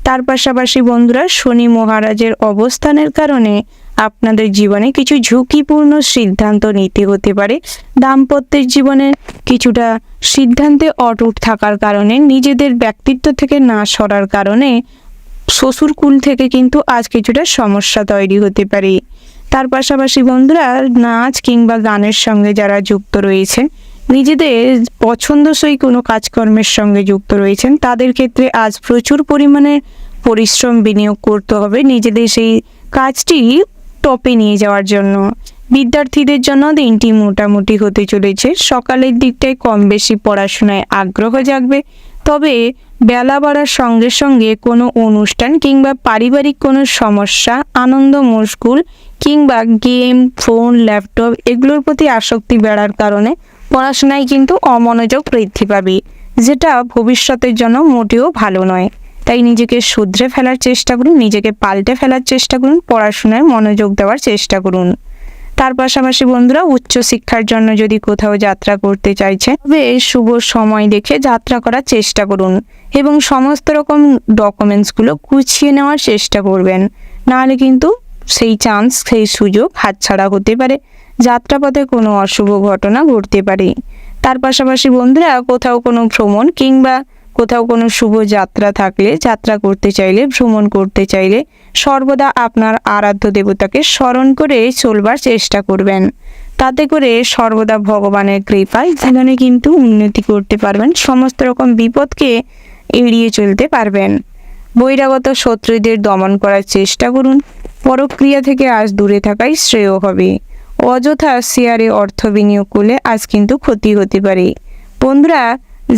তার পাশাপাশি বন্ধুরা, শনি মহারাজের অবস্থানের কারণে আপনাদের জীবনে কিছু ঝুঁকিপূর্ণ সিদ্ধান্ত নিতে হতে পারে। দাম্পত্যের জীবনে কিছুটা সিদ্ধান্তে অটুট থাকার কারণে, নিজেদের ব্যক্তিত্ব থেকে না সরার কারণে শ্বশুরকুল থেকে কিন্তু আজ কিছুটা সমস্যা তৈরি হতে পারে। তার পাশাপাশি বন্ধুরা, নাচ কিংবা গানের সঙ্গে যারা যুক্ত রয়েছেন, নিজেদের পছন্দসই কোনো কাজকর্মের সঙ্গে যুক্ত রয়েছেন, তাদের ক্ষেত্রে আজ প্রচুর পরিমাণে পরিশ্রম বিনিয়োগ করতে হবে নিজেদের সেই কাজটি টপে নিয়ে যাওয়ার জন্য। বিদ্যার্থীদের জন্য দিনটি মোটামুটি হতে চলেছে। সকালের দিকটায় কম বেশি পড়াশোনায় আগ্রহ জাগবে, তবে বেলা বাড়ার সঙ্গে সঙ্গে কোনো অনুষ্ঠান কিংবা পারিবারিক কোনো সমস্যা, আনন্দ মশগুল কিংবা গেম, ফোন, ল্যাপটপ এগুলোর প্রতি আসক্তি বেড়ার কারণে পড়াশোনায় কিন্তু অমনোযোগ বৃদ্ধি পাবে, যেটা ভবিষ্যতের জন্য মোটেও ভালো নয়। তাই নিজেকে শুধরে ফেলার চেষ্টা করুন, নিজেকে পাল্টে ফেলার চেষ্টা করুন, পড়াশোনায় মনোযোগ দেওয়ার চেষ্টা করুন। তার পাশাপাশি বন্ধুরা, উচ্চশিক্ষার জন্য যদি কোথাও যাত্রা করতে চাইছেন, তবে শুভ সময় দেখে যাত্রা করার চেষ্টা করুন এবং সমস্ত রকম ডকুমেন্টসগুলো গুছিয়ে নেওয়ার চেষ্টা করবেন, নাহলে কিন্তু সেই চান্স, সেই সুযোগ হাতছাড়া হতে পারে, যাত্রাপথে কোনো অশুভ ঘটনা ঘটতে পারে। তার পাশাপাশি বন্ধুরা, কোথাও কোনো ভ্রমণ কিংবা কোথাও কোনো শুভ যাত্রা থাকলে, যাত্রা করতে চাইলে, ভ্রমণ করতে চাইলে সর্বদা আপনার আরাধ্য দেবতাকে স্মরণ করে চলবার চেষ্টা করবেন। তাতে করে সর্বদা ভগবানের কৃপায় জীবনে কিন্তু উন্নতি করতে পারবেন, সমস্ত রকম বিপদকে এড়িয়ে চলতে পারবেন। বহিরাগত শত্রুদের দমন করার চেষ্টা করুন। পরক্রিয়া থেকে আজ দূরে থাকাই শ্রেয় হবে। অযথা শেয়ারে অর্থ বিনিয়োগ করলে আজ কিন্তু ক্ষতি হতে পারে। বন্ধুরা,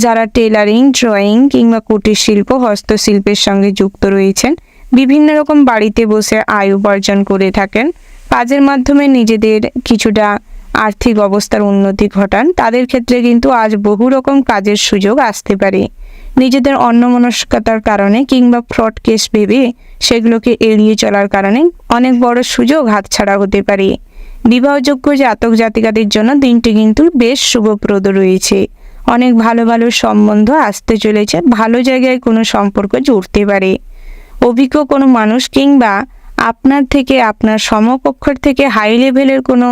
যারা টেলারিং, ড্রয়িং কিংবা কুটির শিল্প, হস্তশিল্পের সঙ্গে যুক্ত রয়েছেন, বিভিন্ন রকম বাড়িতে বসে আয় উপার্জন করে থাকেন, কাজের মাধ্যমে নিজেদের কিছুটা আর্থিক অবস্থার উন্নতি ঘটান, তাদের ক্ষেত্রে কিন্তু আজ বহু রকম কাজের সুযোগ আসতে পারে। নিজেদের অন্যমনস্কতার কারণে কিংবা ফ্রড কেস ভেবে সেগুলোকে এড়িয়ে চলার কারণে অনেক বড় সুযোগ হাতছাড়া হতে পারে। বিবাহযোগ্য জাতক জাতিকাদের জন্য দিনটি কিন্তু বেশ শুভপ্রদ রয়েছে। অনেক ভালো ভালো সম্বন্ধ আসতে চলেছে, ভালো জায়গায় কোনো সম্পর্ক জুড়তে পারে। অভিজ্ঞ কোনো মানুষ কিংবা আপনার থেকে, আপনার সমকক্ষের থেকে হাই লেভেলের কোনো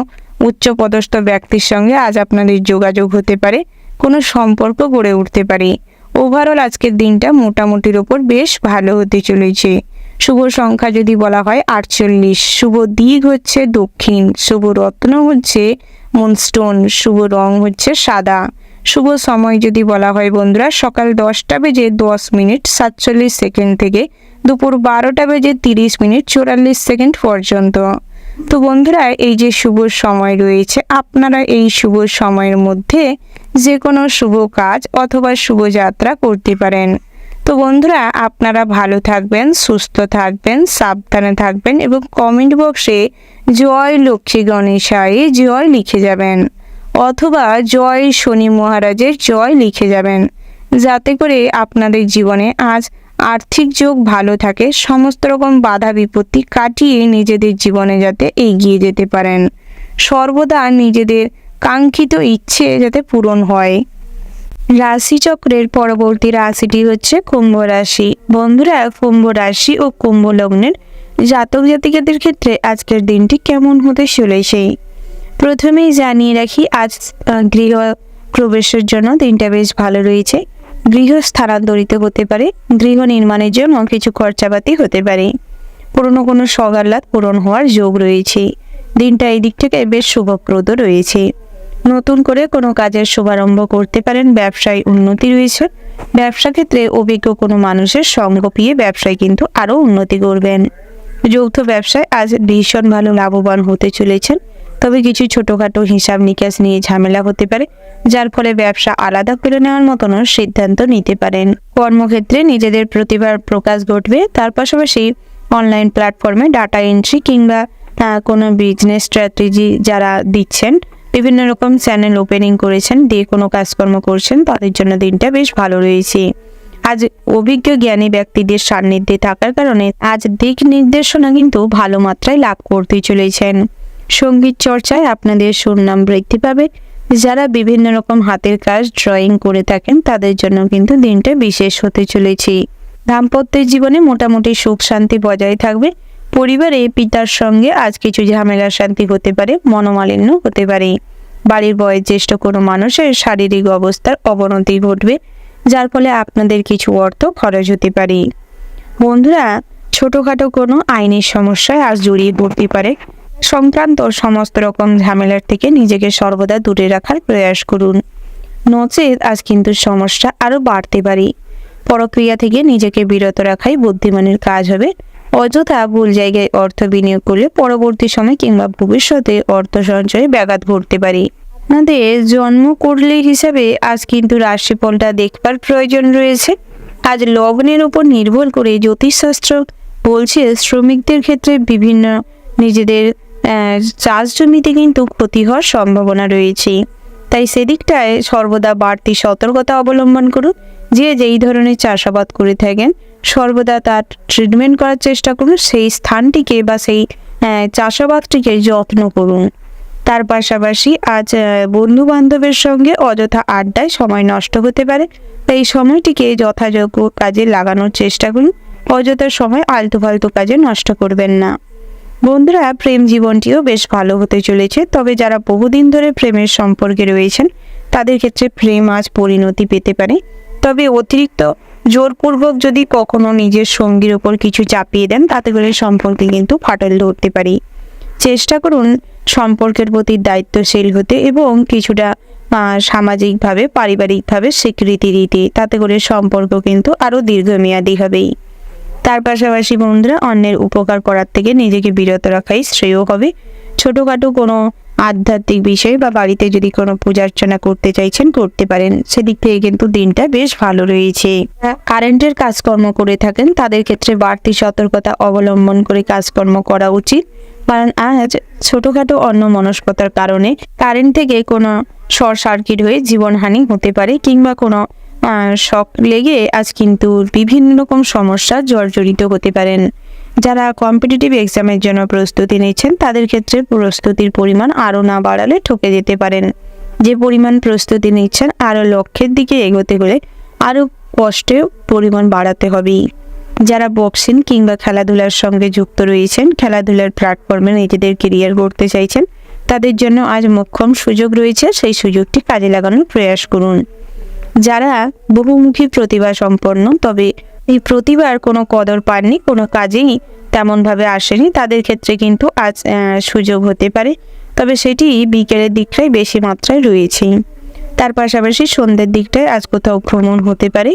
উচ্চপদস্থ ব্যক্তির সঙ্গে আজ আপনাদের যোগাযোগ হতে পারে, কোনো সম্পর্ক গড়ে উঠতে পারে। ওভারঅল আজকের দিনটা মোটামুটির ওপর বেশ ভালো হতে চলেছে। শুভ সংখ্যা যদি বলা হয় 48, শুভ দিক হচ্ছে দক্ষিণ, শুভ রত্ন হচ্ছে মুনস্টোন, শুভ রং হচ্ছে সাদা। শুভ সময় যদি বলা হয় বন্ধুরা, সকাল 10টা বেজে 10 মিনিট 47 সেকেন্ড থেকে দুপুর 12টা বেজে 30 মিনিট 44 সেকেন্ড পর্যন্ত। তো বন্ধুরা, এই যে শুভ সময় রয়েছে, আপনারা এই শুভ সময়ের মধ্যে যে কোনো শুভ কাজ অথবা শুভ যাত্রা করতে পারেন। তো বন্ধুরা, আপনারা ভালো থাকবেন, সুস্থ থাকবেন, সাবধানে থাকবেন এবং কমেন্ট বক্সে জয় লক্ষ্মী গণেশায় জয় লিখে যাবেন অথবা জয় শনি মহারাজের জয় লিখে যাবেন, যাতে করে আপনাদের জীবনে আজ আর্থিক যোগ ভালো থাকে, সমস্ত রকম বাধা বিপত্তি কাটিয়ে নিজেদের জীবনে যাতে এগিয়ে যেতে পারেন, সর্বদা নিজেদের কাঙ্ক্ষিত ইচ্ছে যাতে পূরণ হয়। রাশিচক্রের পরবর্তী রাশিটি হচ্ছে কুম্ভ রাশি। বন্ধুরা, কুম্ভ রাশি ও কুম্ভ লগ্নের জাতক জাতিকাদের ক্ষেত্রে আজকের দিনটি কেমন হতে চলেছে প্রথমেই জানিয়ে রাখি, আজ গৃহ প্রবেশের জন্য দিনটা বেশ ভালো রয়েছে। গৃহ স্থানান্তরিত হতে পারে, গৃহ নির্মাণের জন্য কিছু খরচাপাতি হতে পারে, পুরনো কোনো সগাল্লাদ পূরণ হওয়ার যোগ রয়েছে। দিনটা এই দিক থেকে বেশ শুভপ্রদ রয়েছে। নতুন করে কোনো কাজের শুভারম্ভ করতে পারেন। ব্যবসায় উন্নতি রয়েছে। ব্যবসা ক্ষেত্রে অভিজ্ঞ কোনো মানুষের সঙ্গ পেয়ে ব্যবসায় কিন্তু আরও উন্নতি করবেন। যৌথ ব্যবসায় আজ ভীষণ ভালো লাভবান হতে চলেছেন। তবে কিছু ছোটোখাটো হিসাব নিকাশ নিয়ে ঝামেলা হতে পারে, যার ফলে ব্যবসা আলাদা করে নেওয়ার মতনও সিদ্ধান্ত নিতে পারেন। কর্মক্ষেত্রে নিজেদের প্রতিভার প্রকাশ ঘটবে। তার পাশাপাশি অনলাইন প্ল্যাটফর্মে ডাটা এন্ট্রি কিংবা কোনো বিজনেস স্ট্র্যাটেজি যারা দিচ্ছেন, বিভিন্ন রকম চ্যানেল ওপেনিং করেছেন, দিয়ে কোনো কাজকর্ম করছেন, তাদের জন্য দিনটা বেশ ভালো রয়েছে। আজ অভিজ্ঞ জ্ঞানী ব্যক্তিদের সান্নিধ্যে থাকার কারণে আজ দিক নির্দেশনা কিন্তু ভালো মাত্রায় লাভ করতে চলেছেন। সঙ্গীত চর্চায় আপনাদের সুনাম বৃদ্ধি পাবে। যারা বিভিন্ন রকম হাতের কাজ ড্রয়িং করে থাকেন তাদের জন্য কিন্তু দিনটা বিশেষ হতে চলেছে। দাম্পত্যের জীবনে মোটামুটি সুখ শান্তি বজায় থাকবে। পরিবারে পিতার সঙ্গে আজ কিছু ঝামেলা শান্তি হতে পারে, মনোমালিন্য হতে পারে। বাড়ির বয়োজ্যেষ্ঠ কোনো মানুষের শারীরিক অবস্থার অবনতি ঘটবে, যার ফলে আপনাদের কিছু অর্থ খরচ হতে পারে। বন্ধুরা, ছোটোখাটো কোনো আইনি সমস্যায় আজ জড়িয়ে পড়তে পারে। সংক্রান্ত সমস্ত রকম ঝামেলার থেকে নিজেকে সর্বদা দূরে রাখার প্রয়াস করুন, নচেত আজ কিন্তু সমস্যা আরও বাড়তে পারে। পরক্রিয়া থেকে নিজেকে বিরত রাখাই বুদ্ধিমানের কাজ হবে। অযথা ভুল জায়গায় অর্থ বিনিয়োগ করলে পরবর্তী সময় কিংবা ভবিষ্যতে অর্থ সঞ্চয়ে ব্যাঘাত ঘটতে পারে। আপনাদের জন্মকুণ্ডলী হিসাবে আজ কিন্তু রাশিফলটা দেখবার প্রয়োজন রয়েছে। আজ লগ্নের উপর নির্ভর করে জ্যোতিষশাস্ত্র বলছে শ্রমিকদের ক্ষেত্রে বিভিন্ন নিজেদের চাষ জমিতে কিন্তু ক্ষতি হওয়ার সম্ভাবনা রয়েছে। তাই সেদিকটায় সর্বদা বাড়তি সতর্কতা অবলম্বন করুন। যে যেই ধরনের চাষাবাদ করে থাকেন সর্বদা তার ট্রিটমেন্ট করার চেষ্টা করুন, সেই স্থানটিকে বা সেই চাষাবাদটিকে যত্ন করুন। তার পাশাপাশি আজ বন্ধু বান্ধবের সঙ্গে অযথা আড্ডায় সময় নষ্ট হতে পারে। এই সময়টিকে যথাযোগ্য কাজে লাগানোর চেষ্টা করুন। অযথা সময় আলতু ফালতু কাজে নষ্ট করবেন না। বন্ধুরা, প্রেম জীবনটিও বেশ ভালো হতে চলেছে। তবে যারা বহুদিন ধরে প্রেমের সম্পর্কে রয়েছেন তাদের ক্ষেত্রে প্রেম আজ পরিণতি পেতে পারে। তবে অতিরিক্ত জোরপূর্বক যদি কখনো নিজের সঙ্গীর ওপর কিছু চাপিয়ে দেন তাতে করে সম্পর্কে কিন্তু ফাটল ধরতে পারে। চেষ্টা করুন সম্পর্কের প্রতি দায়িত্বশীল হতে এবং কিছুটা সামাজিকভাবে পারিবারিকভাবে স্বীকৃতি দিতে, তাতে করে সম্পর্ক কিন্তু আরও দীর্ঘমেয়াদী হবেই। তার পাশাপাশি বন্ধুরা, অন্যের উপকার করার থেকে নিজেকে বিরত রাখাই শ্রেয় হবে। ছোটোখাটো কোনো আধ্যাত্মিক বিষয় বা বাড়িতে যদি কোনো পূজা অর্চনা করতে চাইছেন করতে পারেন, সেদিক থেকে কিন্তু দিনটা বেশ ভালো রয়েছে। কারেন্টের কাজকর্ম করে থাকেন তাদের ক্ষেত্রে বাড়তি সতর্কতা অবলম্বন করে কাজকর্ম করা উচিত, কারণ আজ ছোটোখাটো অন্যমনস্কতার কারণে কারেন্ট থেকে কোনো শর্ট সার্কিট হয়ে জীবনহানি হতে পারে কিংবা কোনো শক লেগে আজ কিন্তু বিভিন্ন রকম সমস্যার জর্জরিত হতে পারেন। যারা কম্পিটিটিভ এক্সামের জন্য প্রস্তুতি নিচ্ছেন তাদের ক্ষেত্রে প্রস্তুতির পরিমাণ আরও না বাড়ালে ঠকে যেতে পারেন। যে পরিমাণ প্রস্তুতি নিচ্ছেন আরও লক্ষ্যের দিকে এগোতে হলে আরও কষ্টের পরিমাণ বাড়াতে হবে। যারা বক্সিং কিংবা খেলাধুলার সঙ্গে যুক্ত রয়েছেন, খেলাধুলার প্ল্যাটফর্মে নিজেদের কেরিয়ার গড়তে চাইছেন, তাদের জন্য আজ মোক্ষম সুযোগ রয়েছে। সেই সুযোগটি কাজে লাগানোর প্রয়াস করুন। যারা বহুমুখী প্রতিভা সম্পন্ন তবে এই প্রতিভার কোনো কদর পাননি, কোনো কাজেই তেমনভাবে আসেনি, তাদের ক্ষেত্রে কিন্তু আজ সুযোগ হতে পারে। তবে সেটি বিকেলের দিকটাই বেশি মাত্রায় রয়েছে। তার পাশাপাশি সন্ধ্যের দিকটায় আজ কোথাও ভ্রমণ হতে পারে,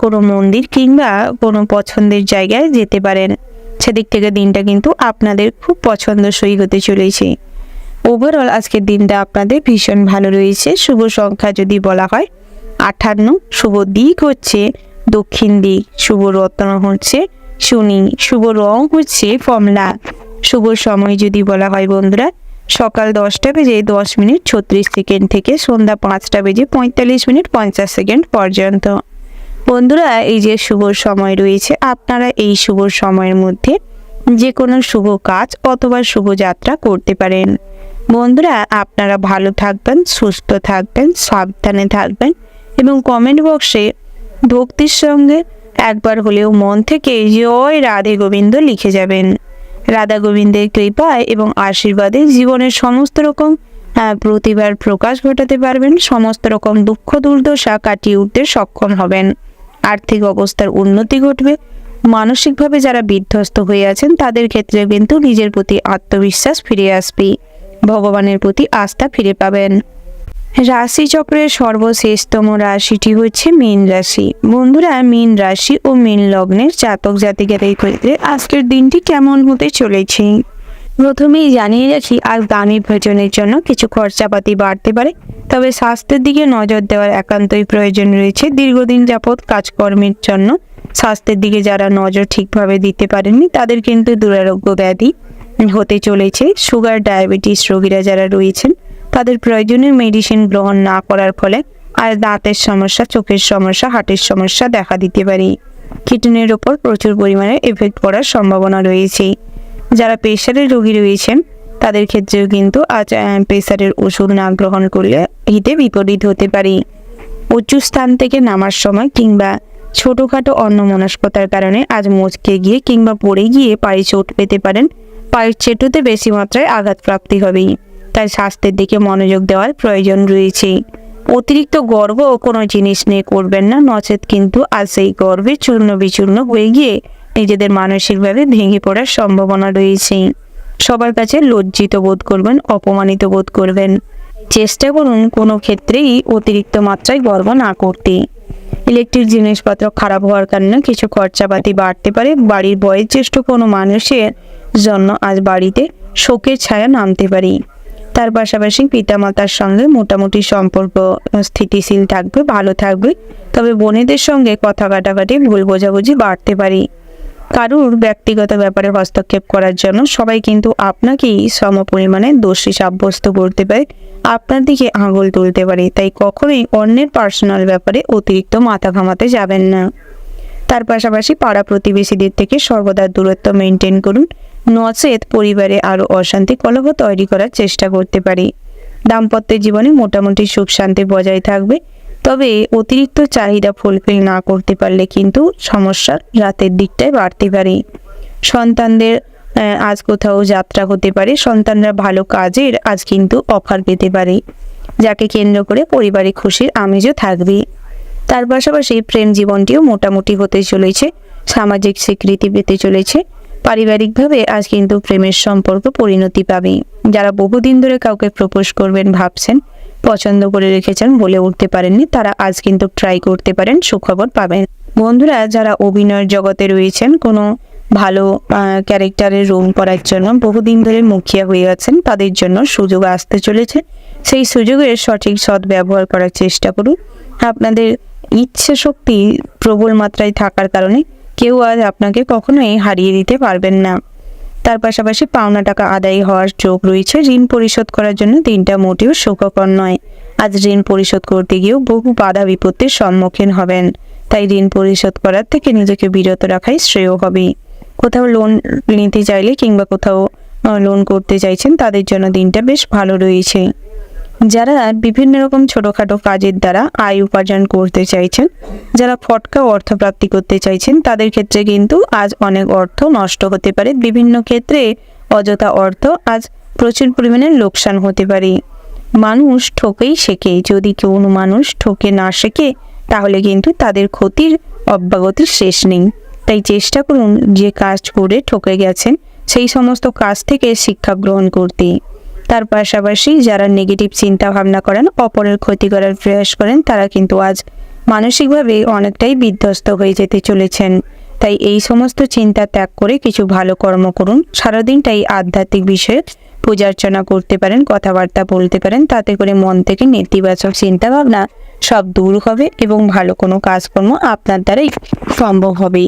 কোনো মন্দির কিংবা কোনো পছন্দের জায়গায় যেতে পারেন। সেদিক থেকে দিনটা কিন্তু আপনাদের খুব পছন্দসই হতে চলেছে। ওভারঅল আজকের দিনটা আপনাদের ভীষণ ভালো রয়েছে। শুভ সংখ্যা যদি বলা হয় 58, শুভ দিক হচ্ছে দক্ষিণ দিক, শুভ রত্ন হচ্ছে শনি, শুভ রং হচ্ছে কমলা। শুভ সময় যদি বলা হয় বন্ধুরা সকাল 10টা বেজে 10 মিনিট 36 সেকেন্ড থেকে সন্ধ্যা 5টা বেজে 45 মিনিট 50 সেকেন্ড পর্যন্ত। বন্ধুরা, এই যে শুভ সময় রয়েছে, আপনারা এই শুভ সময়ের মধ্যে যে কোনো শুভ কাজ অথবা শুভ যাত্রা করতে পারেন। বন্ধুরা, আপনারা ভালো থাকবেন, সুস্থ থাকবেন, সাবধানে থাকবেন এবং কমেন্ট বক্সে ভক্তির সঙ্গে একবার হলেও মন থেকে জয় রাধে গোবিন্দ লিখে যাবেন। রাধা গোবিন্দের কৃপায় এবং আশীর্বাদে জীবনের সমস্ত রকম প্রতিভার প্রকাশ ঘটাতে পারবেন। সমস্ত রকম দুঃখ দুর্দশা কাটিয়ে উঠতে সক্ষম হবেন। আর্থিক অবস্থার উন্নতি ঘটবে। মানসিকভাবে যারা বিধ্বস্ত হয়ে আছেন তাদের ক্ষেত্রে কিন্তু নিজের প্রতি আত্মবিশ্বাস ফিরে আসবে। ভগবানের প্রতি আস্থা ফিরে পাবেন। রাশিচক্রের সর্বশেষতম রাশিটি হচ্ছে মীন রাশি। বন্ধুরা, মীন রাশি ও মীন লগ্নের জাতক জাতিকাদের ক্ষেত্রে আজকের দিনটি কেমন হতে চলেছে। প্রথমেই জানিয়ে রাখি, আজ দামি ভোজনের জন্য কিছু খরচাপাতি বাড়তে পারে, তবে স্বাস্থ্যের দিকে নজর দেওয়ার একান্তই প্রয়োজন রয়েছে। দীর্ঘদিন যাবৎ কাজকর্মের জন্য স্বাস্থ্যের দিকে যারা নজর ঠিকভাবে দিতে পারেননি তাদের কিন্তু দুরারোগ্য ব্যাধি হতে চলেছে। সুগার, ডায়াবেটিস রোগীরা যারা রয়েছেন তাদের প্রয়োজনীয় মেডিসিন গ্রহণ না করার ফলে আর দাঁতের সমস্যা, চোখের সমস্যা, হার্টের সমস্যা দেখা দিতে পারে। কিডনির ওপর প্রচুর পরিমাণে এফেক্ট পড়ার সম্ভাবনা রয়েছে। যারা প্রেশারের রোগী রয়েছেন তাদের ক্ষেত্রেও কিন্তু আজ প্রেশারের ওষুধ না গ্রহণ করলে হিতে বিপরীত হতে পারে। উঁচু স্থান থেকে নামার সময় কিংবা ছোটোখাটো অন্যমনস্কতার কারণে আজ মচকে গিয়ে কিংবা পড়ে গিয়ে পায়ে চোট পেতে পারেন। পায়ের চেটুতে বেশি মাত্রায় আঘাতপ্রাপ্তি হবে, তাই স্বাস্থ্যের দিকে মনোযোগ দেওয়ার প্রয়োজন রয়েছে। অতিরিক্ত গর্ব ও কোনো জিনিস নিয়ে করবেন না, নচেত কিন্তু আজ সেই গর্বে চূর্ণ বিচূর্ণ হয়ে গিয়ে নিজেদের মানসিকভাবে ভেঙে পড়ার সম্ভাবনা রয়েছে। সবার কাছে লজ্জিত বোধ করবেন, অপমানিত বোধ করবেন। চেষ্টা করুন কোনো ক্ষেত্রেই অতিরিক্ত মাত্রায় গর্ব না করতে। ইলেকট্রিক জিনিসপত্র খারাপ হওয়ার কারণে কিছু খরচাপাতি বাড়তে পারে। বাড়ির বয়োজ্যেষ্ঠ কোনো মানুষের জন্য আজ বাড়িতে শোকের ছায়া নামতে পারে। তার পাশাপাশি পিতামাতার সঙ্গে মোটামুটি সম্পর্ক স্থিতিশীল থাকবে, ভালো থাকবে। তবে বোনেদের সঙ্গে কথা কাটাকাটি, ভুল বোঝাবুঝি বাড়তে পারে। কারুর ব্যক্তিগত ব্যাপারে হস্তক্ষেপ করার জন্য সবাই কিন্তু আপনাকেই সম পরিমাণে দোষী সাব্যস্ত করতে পারে, আপনার দিকে আঙুল তুলতে পারে। তাই কখনোই অন্যের পার্সোনাল ব্যাপারে অতিরিক্ত মাথা ঘামাতে যাবেন না। তার পাশাপাশি পাড়া প্রতিবেশীদের থেকে সর্বদা দূরত্ব মেনটেন করুন, নচেত পরিবারে আরও অশান্তি কলহ তৈরি করার চেষ্টা করতে পারে। দাম্পত্য জীবনে মোটামুটি সুখ শান্তি বজায় থাকবে, তবে অতিরিক্ত চাহিদা ফুলফিল না করতে পারলে কিন্তু সমস্যা রাতের দিকটায় বাড়তে পারে। সন্তানদের আজ কোথাও যাত্রা হতে পারে, সন্তানরা ভালো কাজের আজ কিন্তু অফার পেতে পারে, যাকে কেন্দ্র করে পরিবারে খুশির আমেজও থাকবে। তার পাশাপাশি প্রেম জীবনটিও মোটামুটি হতে চলেছে, সামাজিক স্বীকৃতি পেতে চলেছে। পারিবারিকভাবে আজ কিন্তু প্রেমের সম্পর্ক পরিণতি পাবে। যারা বহুদিন ধরে কাউকে প্রপোজ করবেন ভাবছেন, পছন্দ করে রেখেছেন, বলে উঠতে পারেননি, তারা আজ কিন্তু ট্রাই করতে পারেন, সুখবর পাবেন। বন্ধুরা, যারা অভিনয়ের জগতে রয়েছেন, কোনো ভালো ক্যারেক্টারের রোল করার জন্য বহুদিন ধরে মুখিয়া হয়ে আছেন, তাদের জন্য সুযোগ আসতে চলেছে। সেই সুযোগের সঠিক সদ্ব্যবহার করার চেষ্টা করুন। আপনাদের ইচ্ছে শক্তি প্রবল মাত্রায় থাকার কারণে কেউ আজ আপনাকে কখনোই হারিয়ে দিতে পারবেন না। তার পাশাপাশি পাওনা টাকা আদায় হওয়ার যোগ রয়েছে। ঋণ পরিশোধ করার জন্য দিনটা মোটেও সুখকর নয়। আজ ঋণ পরিশোধ করতে গিয়েও বহু বাধা বিপত্তির সম্মুখীন হবেন, তাই ঋণ পরিশোধ করার থেকে নিজেকে বিরত রাখাই শ্রেয় হবে। কোথাও লোন নিতে চাইলে কিংবা কোথাও লোন করতে চাইছেন তাদের জন্য দিনটা বেশ ভালো রয়েছে। যারা বিভিন্ন রকম ছোটোখাটো কাজের দ্বারা আয় উপার্জন করতে চাইছেন, যারা ফটকা অর্থপ্রাপ্তি করতে চাইছেন, তাদের ক্ষেত্রে কিন্তু আজ অনেক অর্থ নষ্ট হতে পারে। বিভিন্ন ক্ষেত্রে অযথা অর্থ আজ প্রচুর পরিমাণে লোকসান হতে পারে। মানুষ ঠকেই শেখে, যদি কোনো মানুষ ঠকে না শেখে তাহলে কিন্তু তাদের ক্ষতির অব্যাগতির শেষ নেই। তাই চেষ্টা করুন যে কাজ করে ঠকে গেছেন সেই সমস্ত কাজ থেকে শিক্ষা গ্রহণ করতে। তার পাশাপাশি যারা নেগেটিভ চিন্তা ভাবনা করেন, অপরের ক্ষতি করার প্রয়াস করেন, তারা কিন্তু আজ মানসিকভাবে অনেকটাই বিধ্বস্ত হয়ে যেতে চলেছেন। তাই এই সমস্ত চিন্তা ত্যাগ করে কিছু ভালো কর্ম করুন। সারাদিনটাই আধ্যাত্মিক বিষয়ে পূজা অর্চনা করতে পারেন, কথাবার্তা বলতে পারেন, তাতে করে মন থেকে নেতিবাচক চিন্তা ভাবনা সব দূর হবে এবং ভালো কোনো কাজকর্ম আপনার দ্বারাই সম্ভব হবে।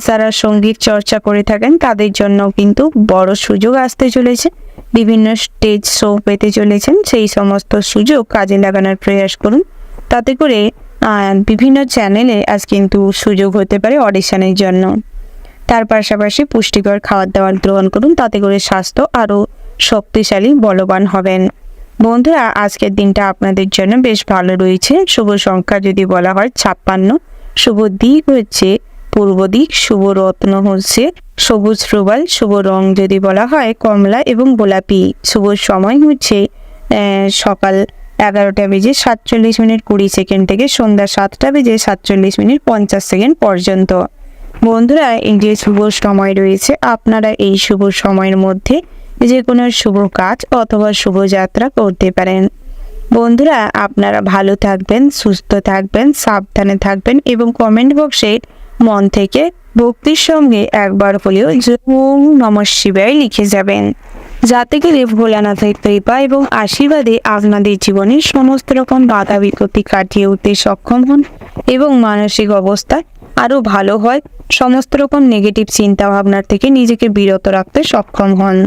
যারা সঙ্গীত চর্চা করে থাকেন তাদের জন্য কিন্তু বড় সুযোগ আসতে চলেছে। বিভিন্ন স্টেজ শো পেতে চলেছেন, সেই সমস্ত সুযোগ কাজে লাগানোর প্রয়াস করুন। তাতে করে বিভিন্ন চ্যানেলে আজ কিন্তু সুযোগ হতে পারে অডিশনের জন্য। তার পাশাপাশি পুষ্টিকর খাবার দাবার গ্রহণ করুন, তাতে করে স্বাস্থ্য আরও শক্তিশালী বলবান হবেন। বন্ধুরা, আজকের দিনটা আপনাদের জন্য বেশ ভালো রয়েছে। শুভ সংখ্যা যদি বলা হয় 56, শুভ দিক হচ্ছে পূর্ব দিক, শুভ রত্ন হচ্ছে সবুজ প্রবাল, শুভ রং যদি বলা হয় কমলা এবং গোলাপি, শুভ সময় হচ্ছে সকাল 11:47:20 থেকে সন্ধ্যা 7:47:50 পর্যন্ত। বন্ধুরা, এই যে শুভ সময় রয়েছে, আপনারা এই শুভ সময়ের মধ্যে যে কোনো শুভ কাজ অথবা শুভ যাত্রা করতে পারেন। বন্ধুরা, আপনারা ভালো থাকবেন, সুস্থ থাকবেন, সাবধানে থাকবেন এবং কমেন্ট বক্সে মন থেকে ভক্তির সঙ্গে একবার হলেও ওম নমঃ শিবায় লিখে যাবেন, যাতে করে ভোলানাথের কৃপা এবং আশীর্বাদে আপনাদের জীবনের সমস্ত রকম বাধা বিপত্তি কাটিয়ে উঠতে সক্ষম হন এবং মানসিক অবস্থা আরও ভালো হয়, সমস্ত রকম নেগেটিভ চিন্তা ভাবনার থেকে নিজেকে বিরত রাখতে সক্ষম হন।